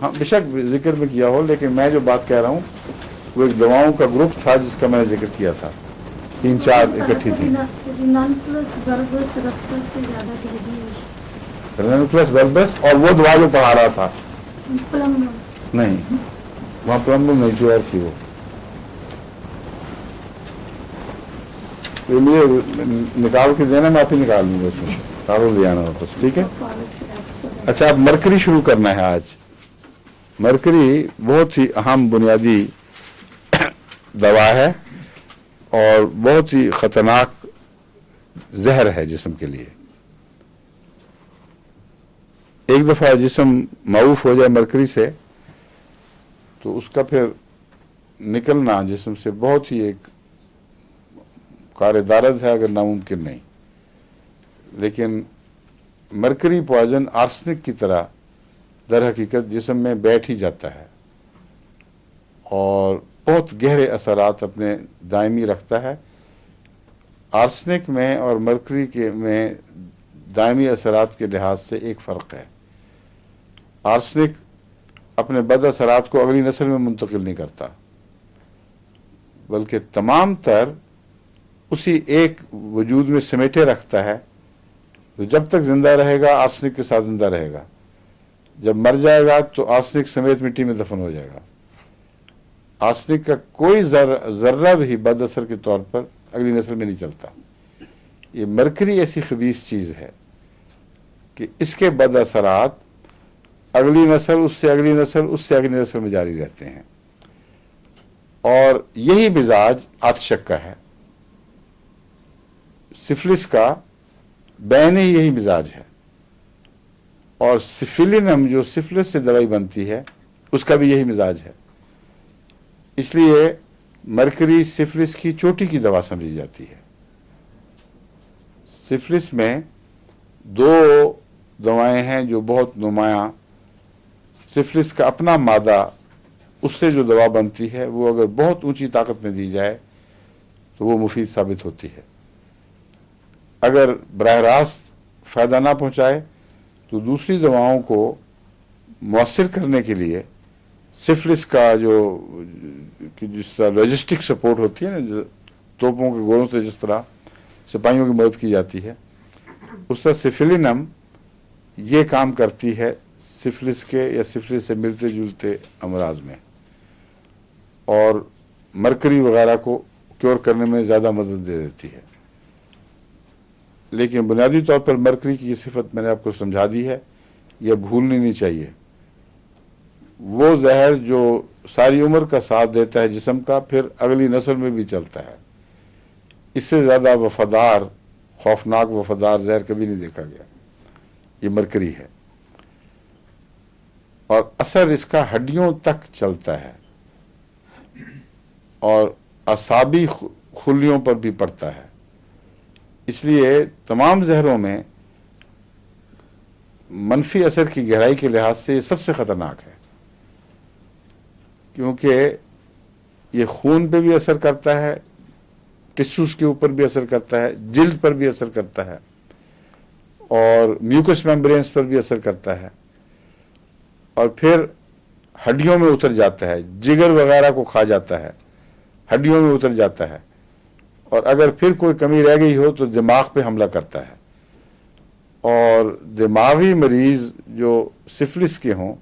हाँ, बेशक जिक्र में किया हो, लेकिन मैं जो बात कह रहा हूँ वो एक दवाओं का ग्रुप था जिसका मैंने जिक्र किया था। 3-4 इकट्ठी थी। रेनोप्लस बल्बस, और वो दवा जो पढ़ा रहा था नहीं, वहाँ प्लम्बम नहीं, जो और थी वो। तो मुझे निकाल के देना, मैं आप ही निकाल लूँगा उसमें, कागज ले आना वापस, ठीक है? अच्छा, अब मरकरी शुरू करना है आज। मरकरी बहुत ही अहम बुनियादी दवा है और बहुत ही ख़तरनाक जहर है जिस्म के लिए। एक दफ़ा जिस्म माऊफ हो जाए मरकरी से तो उसका फिर निकलना जिस्म से बहुत ही एक कार-ए-दारद है, अगर नामुमकिन नहीं। लेकिन मरकरी पॉइजन आर्सेनिक की तरह दर हकीकत जिस्म में बैठ ही जाता है और बहुत गहरे असरात अपने दायमी रखता है। आर्सेनिक में और मरकरी के में दायमी असरात के लिहाज से एक फ़र्क है। आर्सेनिक अपने बद असरात को अगली नस्ल में मुंतकिल नहीं करता, बल्कि तमाम तर उसी एक वजूद में समेटे रखता है। तो जब तक ज़िंदा रहेगा आर्सेनिक के साथ ज़िंदा रहेगा, जब मर जाएगा तो आर्सेनिक समेत मिट्टी में दफन हो जाएगा। आर्सेनिक का कोई ज़र्रा भी बद असर के तौर पर अगली नस्ल में नहीं चलता। ये मरकरी ऐसी खबीस चीज़ है कि इसके बद असरात अगली नस्ल, उससे अगली नस्ल, उससे अगली नस्ल में जारी रहते हैं। और यही मिजाज आतशक का है, सिफिलिस का बैन ही यही मिजाज है। और सिफिलिनम जो सिफिलिस से दवाई बनती है उसका भी यही मिजाज है। इसलिए मरकरी सिफिलिस की चोटी की दवा समझी जाती है। सिफिलिस में 2 दवाएं हैं जो बहुत नुमायां। सिफिलिस का अपना मादा, उससे जो दवा बनती है वो अगर बहुत ऊंची ताकत में दी जाए तो वो मुफीद साबित होती है। अगर बराह रास्त फ़ायदा ना पहुंचाए तो दूसरी दवाओं को मौसर करने के लिए सिफिलिस का जो कि जिस तरह लॉजिस्टिक सपोर्ट होती है ना, तोपों के गोलों से जिस तरह सिपाहियों की मदद की जाती है, उस तरह सिफिलिनम ये काम करती है सिफिलिस के या सिफिलिस से मिलते जुलते अमराज में, और मरकरी वगैरह को क्योर करने में ज़्यादा मदद दे देती है। लेकिन बुनियादी तौर पर मरकरी की सिफत मैंने आपको समझा दी है, यह भूलनी नहीं चाहिए। वो जहर जो सारी उम्र का साथ देता है जिस्म का, फिर अगली नस्ल में भी चलता है। इससे ज़्यादा वफादार, खौफनाक वफादार जहर कभी नहीं देखा गया। ये मरकरी है और असर इसका हड्डियों तक चलता है और असाबी खुलियों पर भी पड़ता है। इसलिए तमाम जहरों में मनफी असर की गहराई के लिहाज से ये सबसे ख़तरनाक है, क्योंकि ये खून पे भी असर करता है, टिश्यूज़ के ऊपर भी असर करता है, जिल्द पर भी असर करता है और म्यूकस मेम्ब्रेन्स पर भी असर करता है, और फिर हड्डियों में उतर जाता है, जिगर वगैरह को खा जाता है, हड्डियों में उतर जाता है, और अगर फिर कोई कमी रह गई हो तो दिमाग पे हमला करता है। और दिमागी मरीज़ जो सिफिलिस के हों,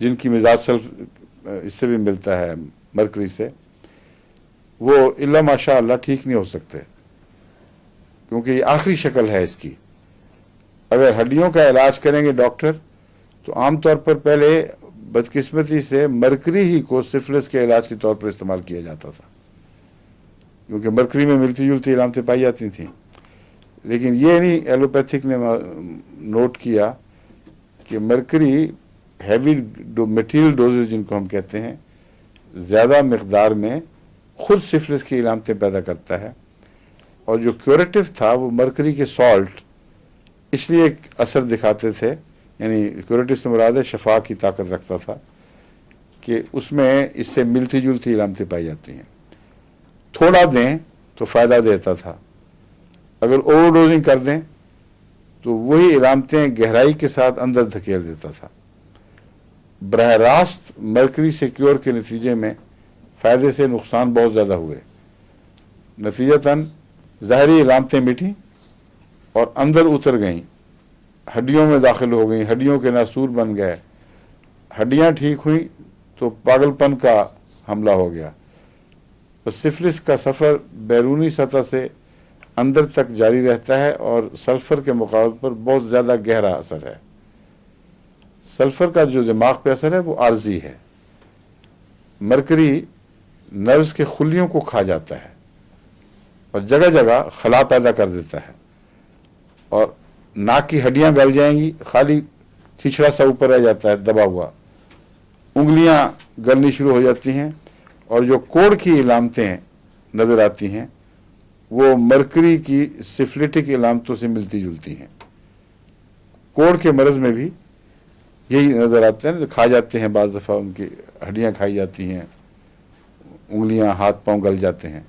जिनकी मिजाज सल्फ इससे भी मिलता है मरकरी से, वो इल्ला माशाअल्लाह ठीक नहीं हो सकते, क्योंकि ये आखिरी शक्ल है इसकी। अगर हड्डियों का इलाज करेंगे डॉक्टर तो आमतौर पर पहले बदकिस्मती से मरकरी ही को सिफिलिस के इलाज के तौर पर इस्तेमाल किया जाता था, क्योंकि मरकरी में मिलती जुलती इलामतें पाई जाती थीं। लेकिन ये नहीं एलोपैथिक ने नोट किया कि मरकरी हैवी मटीरियल डोजेज जिनको हम कहते हैं, ज़्यादा मकदार में खुद सिफिलिस की इलामतें पैदा करता है, और जो क्यूरेटिव था वो मरकरी के सॉल्ट इसलिए असर दिखाते थे, यानी क्यूरेटिव से मुराद है शफा की ताकत रखता था, कि उसमें इससे मिलती जुलती इलामतें पाई जाती हैं। थोड़ा दें तो फ़ायदा देता था, अगर ओवरडोजिंग कर दें तो वही इलामतें गहराई के साथ अंदर धकेल देता था। बराह रास्त मरकरी से क्योर के नतीजे में फ़ायदे से नुकसान बहुत ज़्यादा हुए। नतीजतन ज़ाहरी इलामतें मिटी और अंदर उतर गईं, हड्डियों में दाखिल हो गईं, हड्डियों के नासूर बन गए, हड्डियाँ ठीक हुई तो पागलपन का हमला हो गया। तो सिफिलिस का सफ़र बैरूनी सतह से अंदर तक जारी रहता है और सल्फ़र के मुकाबले पर बहुत ज़्यादा गहरा असर है। सल्फ़र का जो दिमाग पे असर है वो आर्जी है। मरकरी नर्व्स के खुलियों को खा जाता है और जगह जगह खला पैदा कर देता है, और नाक की हड्डियां गल जाएंगी, खाली छिछड़ा सा ऊपर रह जाता है दबा हुआ, उंगलियां गलनी शुरू हो जाती हैं, और जो कोढ़ की इलामतें नज़र आती हैं वो मरकरी की सिफिलिटिक इलामतों से मिलती जुलती हैं। कोढ़ के मरज़ में भी यही नज़र आता है, खा जाते हैं, बाज़ दफ़ा उनकी हड्डियां खाई जाती हैं, उंगलियां हाथ पांव गल जाते हैं,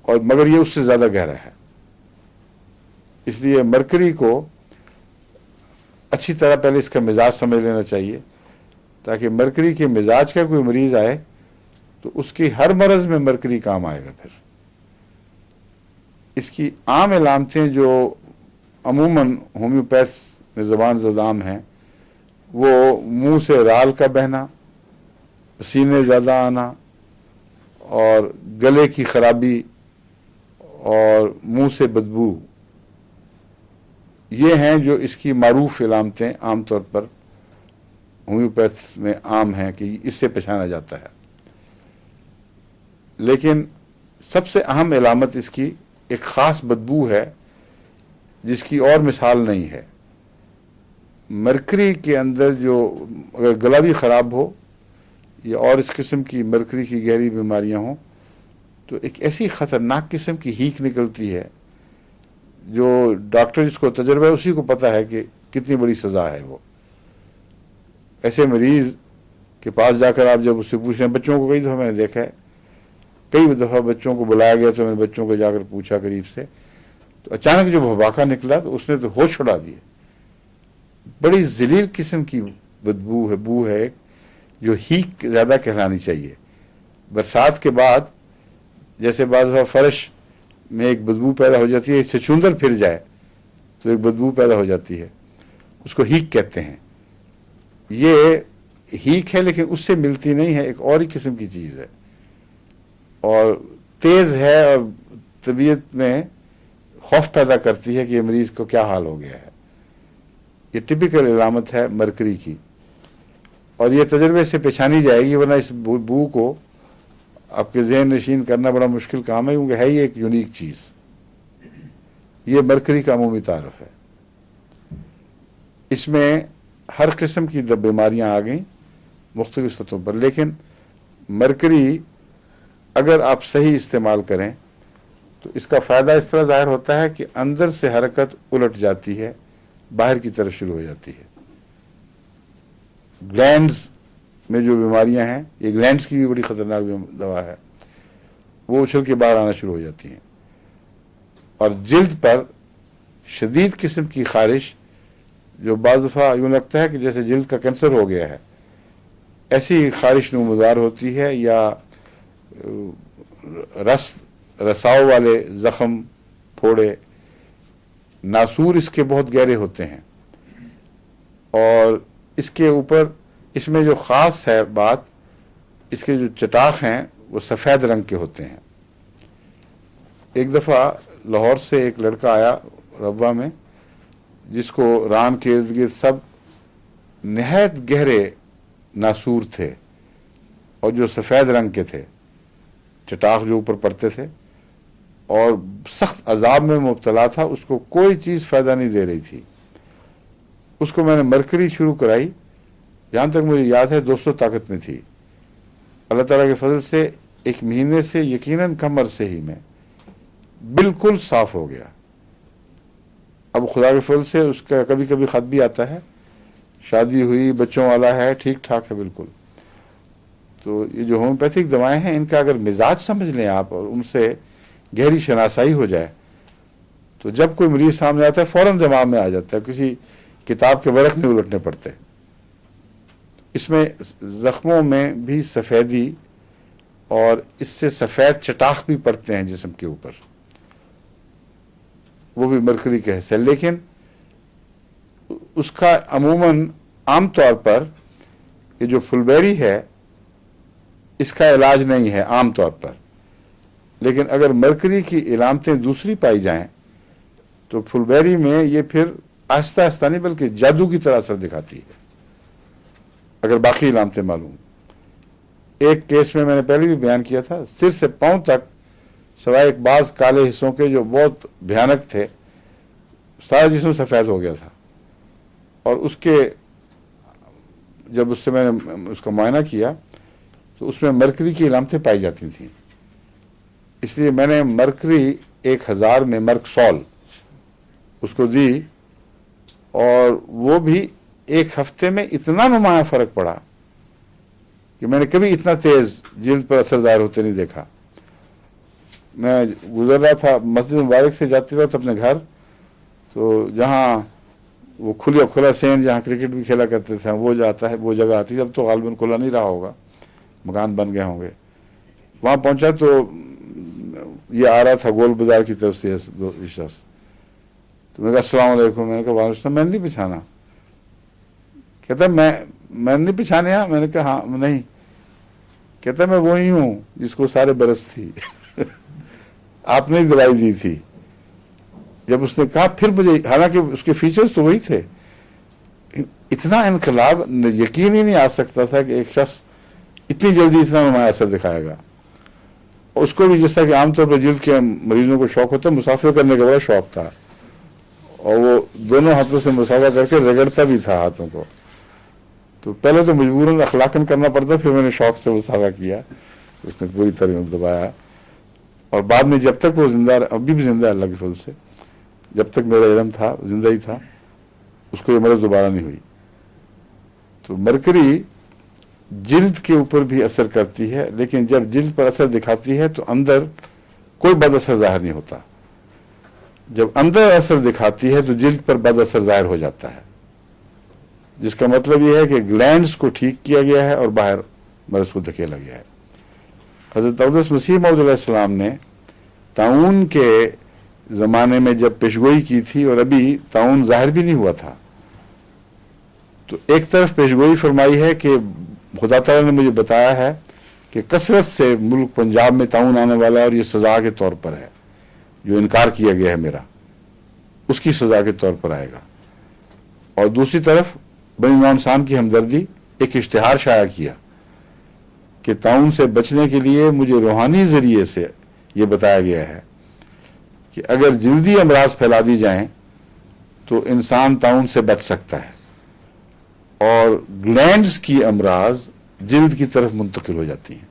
और मगर ये उससे ज़्यादा गहरा है। इसलिए मरकरी को अच्छी तरह पहले इसका मिजाज समझ लेना चाहिए, ताकि मरकरी के मिजाज का कोई मरीज़ आए तो उसकी हर मरज़ में मरकरी काम आएगा। फिर इसकी आम इलामतें जो अमूमन होम्योपैथ में ज़बान ज़दाम हैं, वो मुंह से राल का बहना, पसीने ज़्यादा आना और गले की ख़राबी और मुंह से बदबू, ये हैं जो इसकी मारूफ इलामतें आम तौर पर होम्योपैथ में आम हैं कि इससे पहचाना जाता है। लेकिन सबसे अहम इलामत इसकी एक ख़ास बदबू है जिसकी और मिसाल नहीं है। मरकरी के अंदर जो अगर गला भी ख़राब हो या और इस किस्म की मरकरी की गहरी बीमारियां हों तो एक ऐसी ख़तरनाक किस्म की हीक निकलती है जो डॉक्टर जिसको तजर्बा है उसी को पता है कि कितनी बड़ी सज़ा है वो। ऐसे मरीज़ के पास जाकर आप जब उससे पूछ रहे हैं, बच्चों को कई दफ़ा मैंने देखा है, कई दफ़ा बच्चों को बुलाया गया तो मैंने बच्चों को जाकर पूछा करीब से, تو اچانک جو بھباکا نکلا تو اس نے تو ہوش اڑا دیے. بڑی ذلیل قسم کی بدبو ہے، بو ہے جو ہیک زیادہ کہلانی چاہیے. برسات کے بعد جیسے بعض دفعہ فرش میں ایک بدبو پیدا ہو جاتی ہے، چھچھندر پھر جائے تو ایک بدبو پیدا ہو جاتی ہے، اس کو ہیک کہتے ہیں. یہ ہیک ہے لیکن اس سے ملتی نہیں ہے، ایک اور ہی قسم کی چیز ہے اور تیز ہے اور طبیعت میں خوف پیدا کرتی ہے کہ یہ مریض کو کیا حال ہو گیا ہے. یہ ٹپیکل علامت ہے مرکری کی اور یہ تجربے سے پہچانی جائے گی، ورنہ اس بو کو آپ کے ذہن نشین کرنا بڑا مشکل کام ہے، کیونکہ ہے ہی ایک یونیک چیز. یہ مرکری کا عمومی تعارف ہے. اس میں ہر قسم کی بیماریاں آ گئیں مختلف سطحوں پر، لیکن مرکری اگر آپ صحیح استعمال کریں تو اس کا فائدہ اس طرح ظاہر ہوتا ہے کہ اندر سے حرکت الٹ جاتی ہے، باہر کی طرف شروع ہو جاتی ہے. گلینڈز میں جو بیماریاں ہیں، یہ گلینڈز کی بھی بڑی خطرناک دوا ہے، وہ اچھل کے باہر آنا شروع ہو جاتی ہیں. اور جلد پر شدید قسم کی خارش، جو بعض دفعہ یوں لگتا ہے کہ جیسے جلد کا کینسر ہو گیا ہے، ایسی خارش نمودار ہوتی ہے، یا رساؤ والے زخم، پھوڑے، ناسور اس کے بہت گہرے ہوتے ہیں. اور اس کے اوپر اس میں جو خاص ہے بات، اس کے جو چٹاخ ہیں وہ سفید رنگ کے ہوتے ہیں. ایک دفعہ لاہور سے ایک لڑکا آیا ربوہ میں، جس کو ران کے ارد گرد سب نہایت گہرے ناسور تھے اور جو سفید رنگ کے تھے، چٹاخ جو اوپر پڑتے تھے، اور سخت عذاب میں مبتلا تھا. اس کو کوئی چیز فائدہ نہیں دے رہی تھی. اس کو میں نے مرکری شروع کرائی، جہاں تک مجھے یاد ہے 200 طاقت میں تھی. اللہ تعالیٰ کے فضل سے ایک مہینے سے یقیناً کم عرصے ہی میں بالکل صاف ہو گیا. اب خدا کے فضل سے اس کا کبھی کبھی خط بھی آتا ہے، شادی ہوئی، بچوں والا ہے، ٹھیک ٹھاک ہے بالکل. تو یہ جو ہومیوپیتھک دوائیں ہیں، ان کا اگر مزاج سمجھ لیں آپ اور ان سے گہری شناسائی ہو جائے تو جب کوئی مریض سامنے آتا ہے فوراً دماغ میں آ جاتا ہے، کسی کتاب کے ورق نہیں الٹنے پڑتے. اس میں زخموں میں بھی سفیدی اور اس سے سفید چٹاخ بھی پڑتے ہیں جسم کے اوپر، وہ بھی مرکری کا حصہ ہے. لیکن اس کا عموماً عام طور پر یہ جو فلبیری ہے اس کا علاج نہیں ہے عام طور پر. لیکن اگر مرکری کی علامتیں دوسری پائی جائیں تو فلبیری میں یہ پھر آہستہ آہستہ نہیں بلکہ جادو کی طرح اثر دکھاتی ہے اگر باقی علامتیں معلوم. ایک کیس میں نے پہلے بھی بیان کیا تھا، سر سے پاؤں تک سوائے ایک بعض کالے حصوں کے جو بہت بھیانک تھے، سارا جسم سفید ہو گیا تھا. اور اس کے جب اس سے میں نے اس کا معائنہ کیا تو اس میں مرکری کی علامتیں پائی جاتی تھیں. اس لیے میں نے مرکری 1000 میں مرکسول اس کو دی، اور وہ بھی ایک ہفتے میں اتنا نمایاں فرق پڑا کہ میں نے کبھی اتنا تیز جلد پر اثر ظاہر ہوتے نہیں دیکھا. میں گزر رہا تھا مسجد مبارک سے جاتے وقت اپنے گھر، تو جہاں وہ کھلا سینڈ جہاں کرکٹ بھی کھیلا کرتے تھے وہ جاتا ہے، وہ جگہ آتی ہے. اب تو غالباً کھلا نہیں رہا ہوگا، مکان بن گئے ہوں گے. وہاں پہنچا تو یہ آ رہا تھا گول بازار کی طرف سے شخص. تو میں نے کہا السلام علیکم. میں نے کہا وعلیکم السلام. میں نے نہیں پہچانا. کہتا میں نہیں پہچانا. میں نے کہا ہاں نہیں. کہتا میں وہی ہوں جس کو سارے برس تھی آپ نے دوائی دی تھی. جب اس نے کہا پھر مجھے، حالانکہ اس کے فیچرز تو وہی تھے، اتنا انقلاب یقین ہی نہیں آ سکتا تھا کہ ایک شخص اتنی جلدی اتنا نمایاں اثر دکھائے گا. اس کو بھی جس طرح کہ عام طور پر جلد کے مریضوں کو شوق ہوتا ہے، مسافر کرنے کا بڑا شوق تھا، اور وہ دونوں ہاتھوں سے مسافہ کر کے رگڑتا بھی تھا ہاتھوں کو. تو پہلے تو مجبوراً اخلاقاً کرنا پڑتا، پھر میں نے شوق سے مسافہ کیا. اس نے پوری طرح دبایا، اور بعد میں جب تک وہ زندہ، ابھی بھی زندہ ہے اللہ کے فضل سے، جب تک میرا علم تھا زندہ ہی تھا، اس کو یہ مرض دوبارہ نہیں ہوئی. تو مرکری جلد کے اوپر بھی اثر کرتی ہے، لیکن جب جلد پر اثر دکھاتی ہے تو اندر کوئی بد اثر ظاہر نہیں ہوتا. जब अंदर असर दिखाती है तो जिल्द पर बद असर जाहिर हो जाता है, जिसका मतलब यह है कि ग्लैंड्स को ठीक किया गया है और बाहर मर्ज को धकेला गया है। हज़रत अक़दस मसीह मौऊद अलैहिस्सलाम ने ताउन के ज़माने में जब पेशगोई की थी और अभी ताउन ज़ाहिर भी नहीं हुआ था, तो एक तरफ पेशगोई फरमाई है कि खुदा ताला ने मुझे बताया है कि कसरत से मुल्क पंजाब में ताउन आने वाला है और ये सज़ा के तौर पर है, जो इनकार किया गया है मेरा, उसकी सज़ा के तौर पर आएगा। और दूसरी तरफ बनी नौ इंसान की हमदर्दी एक इश्तिहार शाया किया कि ताउन से बचने के लिए मुझे रूहानी ज़रिए से ये बताया गया है कि अगर जल्दी अमराज फैला दी जाएं तो इंसान ताउन से बच सकता है, और ग्लैंड्स की अमराज जिल्द की तरफ मुंतकिल हो जाती हैं।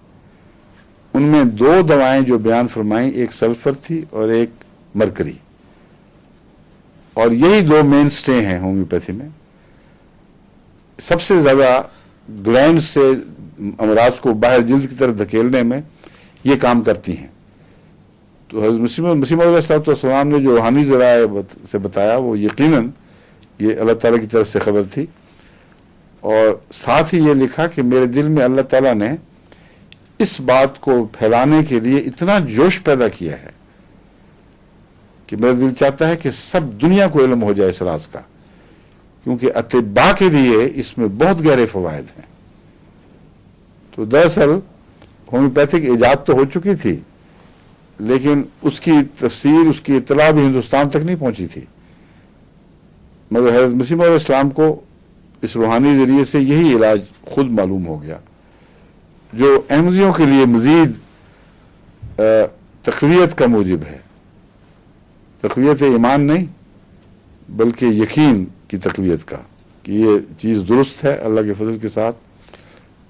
उनमें दो दवाएं जो बयान फरमाई, एक सल्फर थी और एक मरकरी, और यही दो मेन स्टे हैं होम्योपैथी में। सबसे ज़्यादा ग्लैंड से अमराज को बाहर जिल्द की तरफ धकेलने में ये काम करती हैं। तो हज़रत मसीह मौऊद अलैहिस्सलाम ने जो रूहानी ज़राए से बताया वो यकीनन ये अल्लाह ताला की तरफ से खबर थी, और साथ ही ये लिखा कि मेरे दिल में अल्लाह ताला ने इस बात को फैलाने के लिए इतना जोश पैदा किया है कि मेरा दिल चाहता है कि सब दुनिया को इल्म हो जाए इस राज का, क्योंकि अतिबा के लिए इसमें बहुत गहरे फवायद हैं। तो दरअसल होम्योपैथिक ईजाद तो हो चुकी थी, लेकिन उसकी तफसीर, उसकी इत्तला भी हिंदुस्तान तक नहीं पहुंची थी, मगर हज़रत मसीह मौऊद अलैहिस्सलाम को इस रूहानी ज़रिए से यही इलाज खुद मालूम हो गया, जो अहमदियों के लिए मज़ीद तक़वियत का मूजिब है। तक़वियत ईमान नहीं बल्कि यकीन की तक़वियत का, कि ये चीज़ दुरुस्त है अल्लाह के फजल के साथ,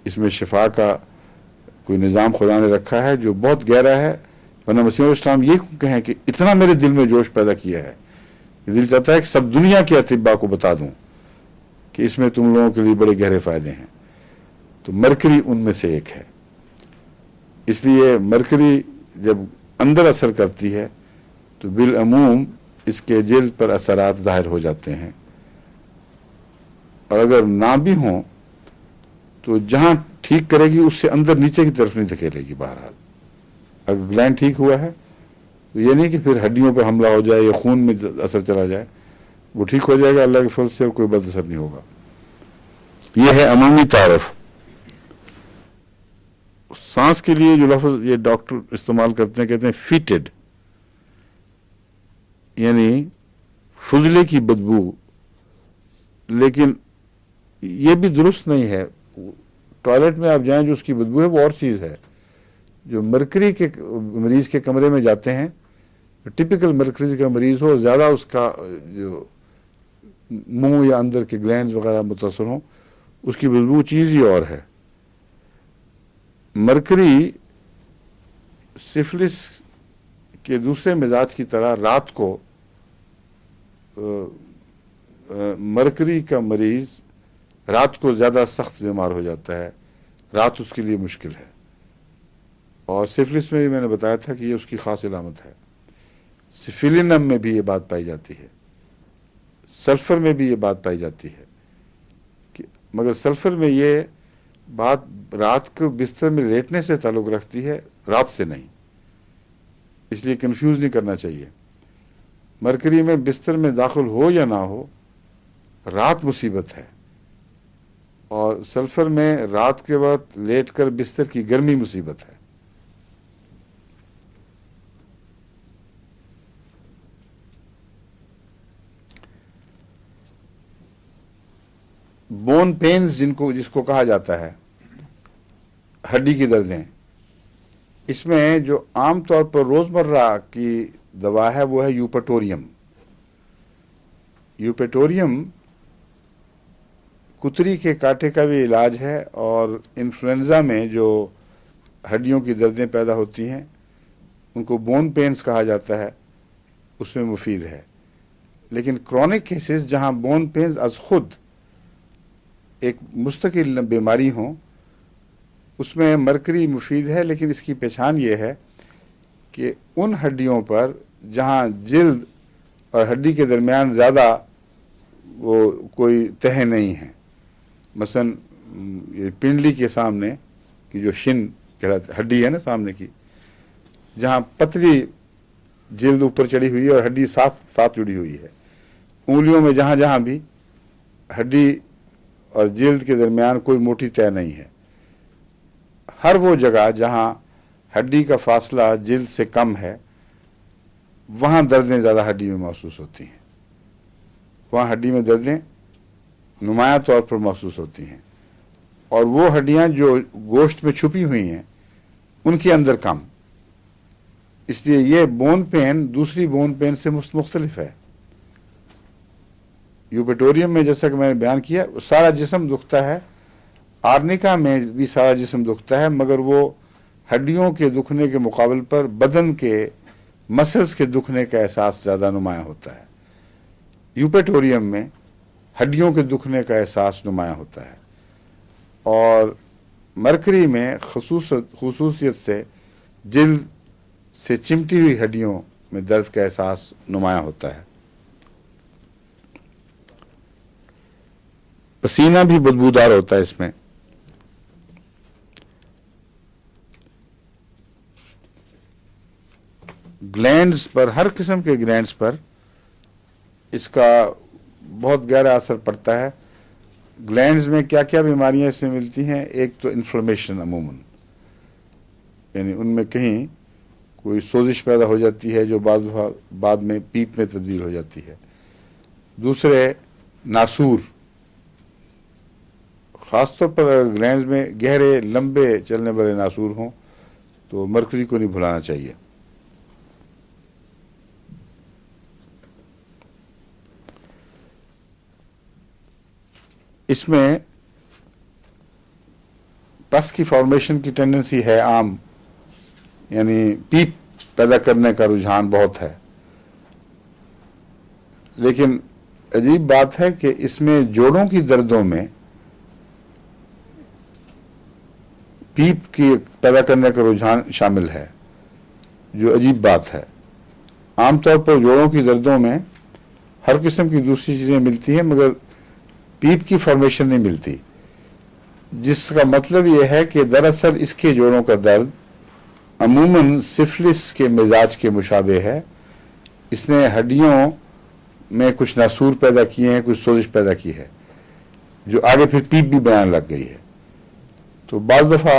इसमें शिफा का कोई निज़ाम खुदा ने रखा है जो बहुत गहरा है। वरना मसीह इस्लाम ये कहें कि इतना मेरे दिल में जोश पैदा किया है कि दिल चाहता है कि सब दुनिया के अतिबा को बता दूं कि इसमें तुम लोगों के लिए बड़े गहरे फ़ायदे हैं। तो मरकरी उनमें से एक है। इसलिए मरकरी जब अंदर असर करती है तो बिलअमूम इसके जिल्द पर असरात ज़ाहिर हो जाते हैं, और अगर ना भी हों तो जहाँ ठीक करेगी उससे अंदर नीचे की तरफ नहीं धकेलेगी। बहरहाल अगर ग्लैंड ठीक हुआ है तो ये नहीं कि फिर हड्डियों पर हमला हो जाए या खून में असर चला जाए, वो ठीक हो जाएगा अल्लाह के फजल से, और कोई बद असर नहीं होगा। ये है अमूमी तारफ। सांस के लिए जो लफ्ज़ ये डॉक्टर इस्तेमाल करते हैं, कहते हैं फीटेड, यानी फुजले की बदबू, लेकिन ये भी दुरुस्त नहीं है। टॉयलेट में आप जाएं जो उसकी बदबू है वो और चीज़ है। जो मरकरी के मरीज़ के कमरे में जाते हैं, टिपिकल मरकरी का मरीज़ हो, ज़्यादा उसका जो मुंह या अंदर के ग्लैंड्स वगैरह मुतासर हों, उसकी बदबू चीज़ ही और है। मरकरी सिफिलिस के दूसरे मिजाज की तरह रात को मरकरी का मरीज़ रात को ज़्यादा सख्त बीमार हो जाता है, रात उसके लिए मुश्किल है। और सिफिलिस में भी मैंने बताया था कि ये उसकी ख़ास इलामत है। सिफिलिनम में भी ये बात पाई जाती है, सल्फ़र में भी ये बात पाई जाती है कि, मगर सल्फ़र में ये बात रात को बिस्तर में लेटने से ताल्लुक़ रखती है, रात से नहीं, इसलिए कंफ्यूज नहीं करना चाहिए। मरकरी में बिस्तर में दाखिल हो या ना हो, रात मुसीबत है, और सल्फ़र में रात के वक्त लेटकर बिस्तर की गर्मी मुसीबत है। बोन पेन्स जिसको कहा जाता है, हड्डी की दर्दें, इसमें जो आम तौर पर रोज़मर्रा की दवा है वो है यूपेटोरियम। यूपेटोरियम कुतरी के कांटे का भी इलाज है, और इन्फ्लुएंज़ा में जो हड्डियों की दर्दें पैदा होती हैं उनको बोन पेन्स कहा जाता है, उसमें मुफीद है। लेकिन क्रॉनिक केसेस जहाँ बोन पेन्स अज खुद एक मुस्तकिल बीमारी हो, उसमें मरकरी मुफीद है। लेकिन इसकी पहचान ये है कि उन हड्डियों पर जहाँ जिल्द اور ہڈی کے درمیان زیادہ وہ کوئی تہیں نہیں ہے. مثلا یہ پنڈلی کے سامنے کی جو شن کہلاتی ہڈی ہے نا سامنے کی، جہاں پتلی جلد اوپر چڑھی ہوئی ہے اور ہڈی ساتھ جڑی ہوئی ہے، انگلیوں میں جہاں جہاں بھی ہڈی اور جلد کے درمیان کوئی موٹی طے نہیں ہے. ہر وہ جگہ جہاں ہڈی کا فاصلہ جلد سے کم ہے وہاں دردیں زیادہ ہڈی میں محسوس ہوتی ہیں. وہاں ہڈی میں دردیں نمایاں طور پر محسوس ہوتی ہیں، اور وہ ہڈیاں جو گوشت میں چھپی ہوئی ہیں ان کے اندر کم. اس لیے یہ بون پین دوسری بون پین سے مختلف ہے. یوپیٹوریم میں جیسا کہ میں نے بیان کیا سارا جسم دکھتا ہے، آرنیکا میں بھی سارا جسم دکھتا ہے، مگر وہ ہڈیوں کے دکھنے کے مقابل پر بدن کے مسلز کے دکھنے کا احساس زیادہ نمایاں ہوتا ہے. یوپیٹوریم میں ہڈیوں کے دکھنے کا احساس نمایاں ہوتا ہے، اور مرکری میں خصوصیت سے جلد سے چمٹی ہوئی ہڈیوں میں درد کا احساس نمایاں ہوتا ہے. پسینہ بھی بدبودار ہوتا ہے اس میں. گلینڈز پر، ہر قسم کے گلینڈز پر اس کا بہت گہرا اثر پڑتا ہے. گلینڈز میں کیا کیا بیماریاں اس میں ملتی ہیں؟ ایک تو انفلمیشن عموماً، یعنی ان میں کہیں کوئی سوزش پیدا ہو جاتی ہے جو بعد میں پیپ میں تبدیل ہو جاتی ہے. دوسرے ناسور، خاص طور پر اگر گلینڈز میں گہرے لمبے چلنے والے ناسور ہوں تو مرکری کو نہیں بھلانا چاہیے. اس میں پس کی فارمیشن کی ٹینڈنسی ہے عام، یعنی پیپ پیدا کرنے کا رجحان بہت ہے. لیکن عجیب بات ہے کہ اس میں جوڑوں کی دردوں میں پیپ کی پیدا کرنے کا رجحان شامل ہے، جو عجیب بات ہے. عام طور پر جوڑوں کی دردوں میں ہر قسم کی دوسری چیزیں ملتی ہیں مگر پیپ کی فارمیشن نہیں ملتی، جس کا مطلب یہ ہے کہ دراصل اس کے جوڑوں کا درد عموماً سفلس کے مزاج کے مشابہ ہے. اس نے ہڈیوں میں کچھ ناسور پیدا کیے ہیں، کچھ سوزش پیدا کی ہے جو آگے پھر پیپ بھی بنانے لگ گئی ہے. تو بعض دفعہ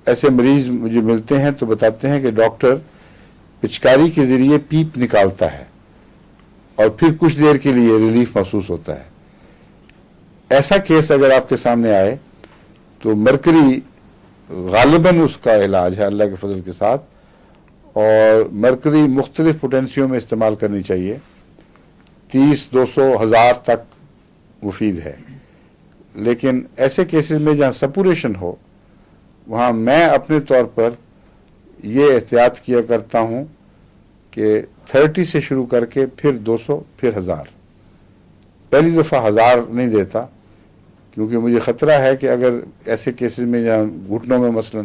ایسے مریض مجھے ملتے ہیں تو بتاتے ہیں کہ ڈاکٹر پچکاری کے ذریعے پیپ نکالتا ہے اور پھر کچھ دیر کے لیے ریلیف محسوس ہوتا ہے. ایسا کیس اگر آپ کے سامنے آئے تو مرکری غالباً اس کا علاج ہے اللہ کے فضل کے ساتھ، اور مرکری مختلف پوٹینسیوں میں استعمال کرنی چاہیے. 30, 200, 1000 تک مفید ہے. لیکن ایسے کیسز میں جہاں سپوریشن ہو وہاں میں اپنے طور پر یہ احتیاط کیا کرتا ہوں کہ 30 سے شروع کر کے پھر 200 پھر 1000. پہلی دفعہ 1000 نہیں دیتا کیونکہ مجھے خطرہ ہے کہ اگر ایسے کیسز میں جہاں گھٹنوں میں مثلا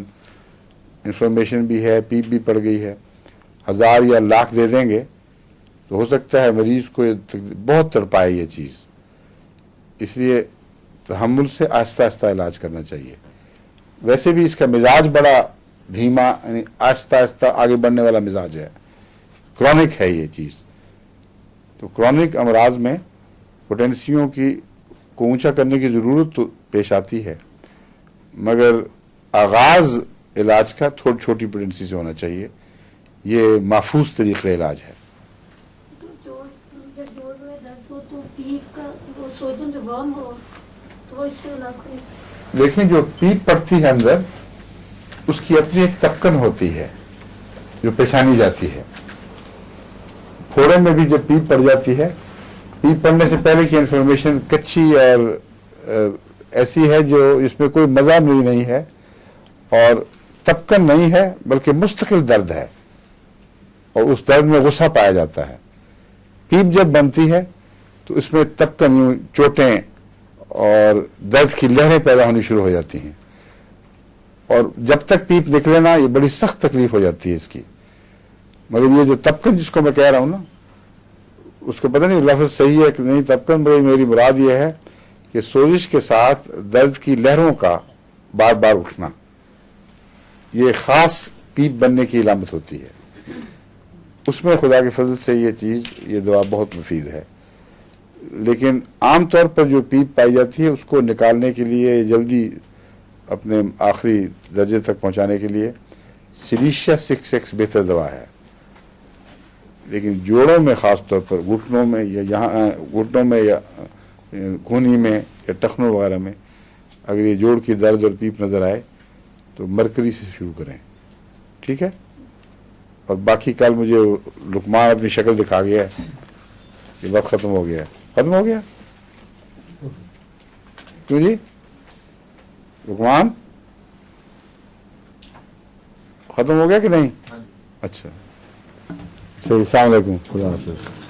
انفلمیشن بھی ہے، پیپ بھی پڑ گئی ہے، 1000 یا لاکھ دے دیں گے تو ہو سکتا ہے مریض کو بہت تڑپائے یہ چیز. اس لیے تحمل سے آہستہ آہستہ علاج کرنا چاہیے. ویسے بھی اس کا مزاج بڑا دھیما، یعنی آہستہ آہستہ آگے بڑھنے والا مزاج ہے، کرونک ہے یہ چیز. تو کرونک امراض میں پوٹینسیوں کو اونچا کرنے کی ضرورت تو پیش آتی ہے، مگر آغاز علاج کا تھوڑی چھوٹی پوٹینسی سے ہونا چاہیے. یہ محفوظ طریقہ علاج ہے. تو جب جوڑ میں درد ہو تو پیپ کا وہ سوجن جو ورم ہو تو وہ اس سے علاج کریں. دیکھیں جو پیپ پڑتی ہے اندر اس کی اپنی ایک تپکن ہوتی ہے جو پہچانی جاتی ہے. پھوڑے میں بھی جب پیپ پڑ جاتی ہے، پیپ پڑنے سے پہلے کی انفارمیشن کچی اور ایسی ہے جو اس میں کوئی مزہ نہیں ہے اور تپکن نہیں ہے بلکہ مستقل درد ہے، اور اس درد میں غصہ پایا جاتا ہے. پیپ جب بنتی ہے تو اس میں تپکن، چوٹیں اور درد کی لہریں پیدا ہونی شروع ہو جاتی ہیں، اور جب تک پیپ نکلے نا یہ بڑی سخت تکلیف ہو جاتی ہے اس کی. مگر یہ جو تپکن جس کو میں کہہ رہا ہوں نا उसको पता नहीं लफ्ज़ सही है कि नहीं, तब कर मेरी मुराद ये है कि सोजिश के साथ दर्द की लहरों का बार बार उठना, ये ख़ास पीप बनने की इलामत होती है। उसमें खुदा के फजल से ये चीज़, ये दवा बहुत मुफीद है। लेकिन आम तौर पर जो पीप पाई जाती है उसको निकालने के लिए, जल्दी अपने आखिरी दर्जे तक पहुंचाने के लिए सिलीशिया 6 बेहतर दवा है। लेकिन जोड़ों में ख़ास तौर पर घुटनों में या यहाँ घुटनों में या खूनी में या टखनों वगैरह में अगर ये जोड़ की दर्द और पीप नज़र आए तो मरकरी से शुरू करें, ठीक है। और बाकी कल मुझे लुकमान अपनी शक्ल दिखा गया है कि वक्त ख़त्म हो गया है। ख़त्म हो गया क्यों जी लुकमान, ख़त्म हो गया कि नहीं? अच्छा, अस्सलाम वालेकुम, खुदा हाफ़िज़।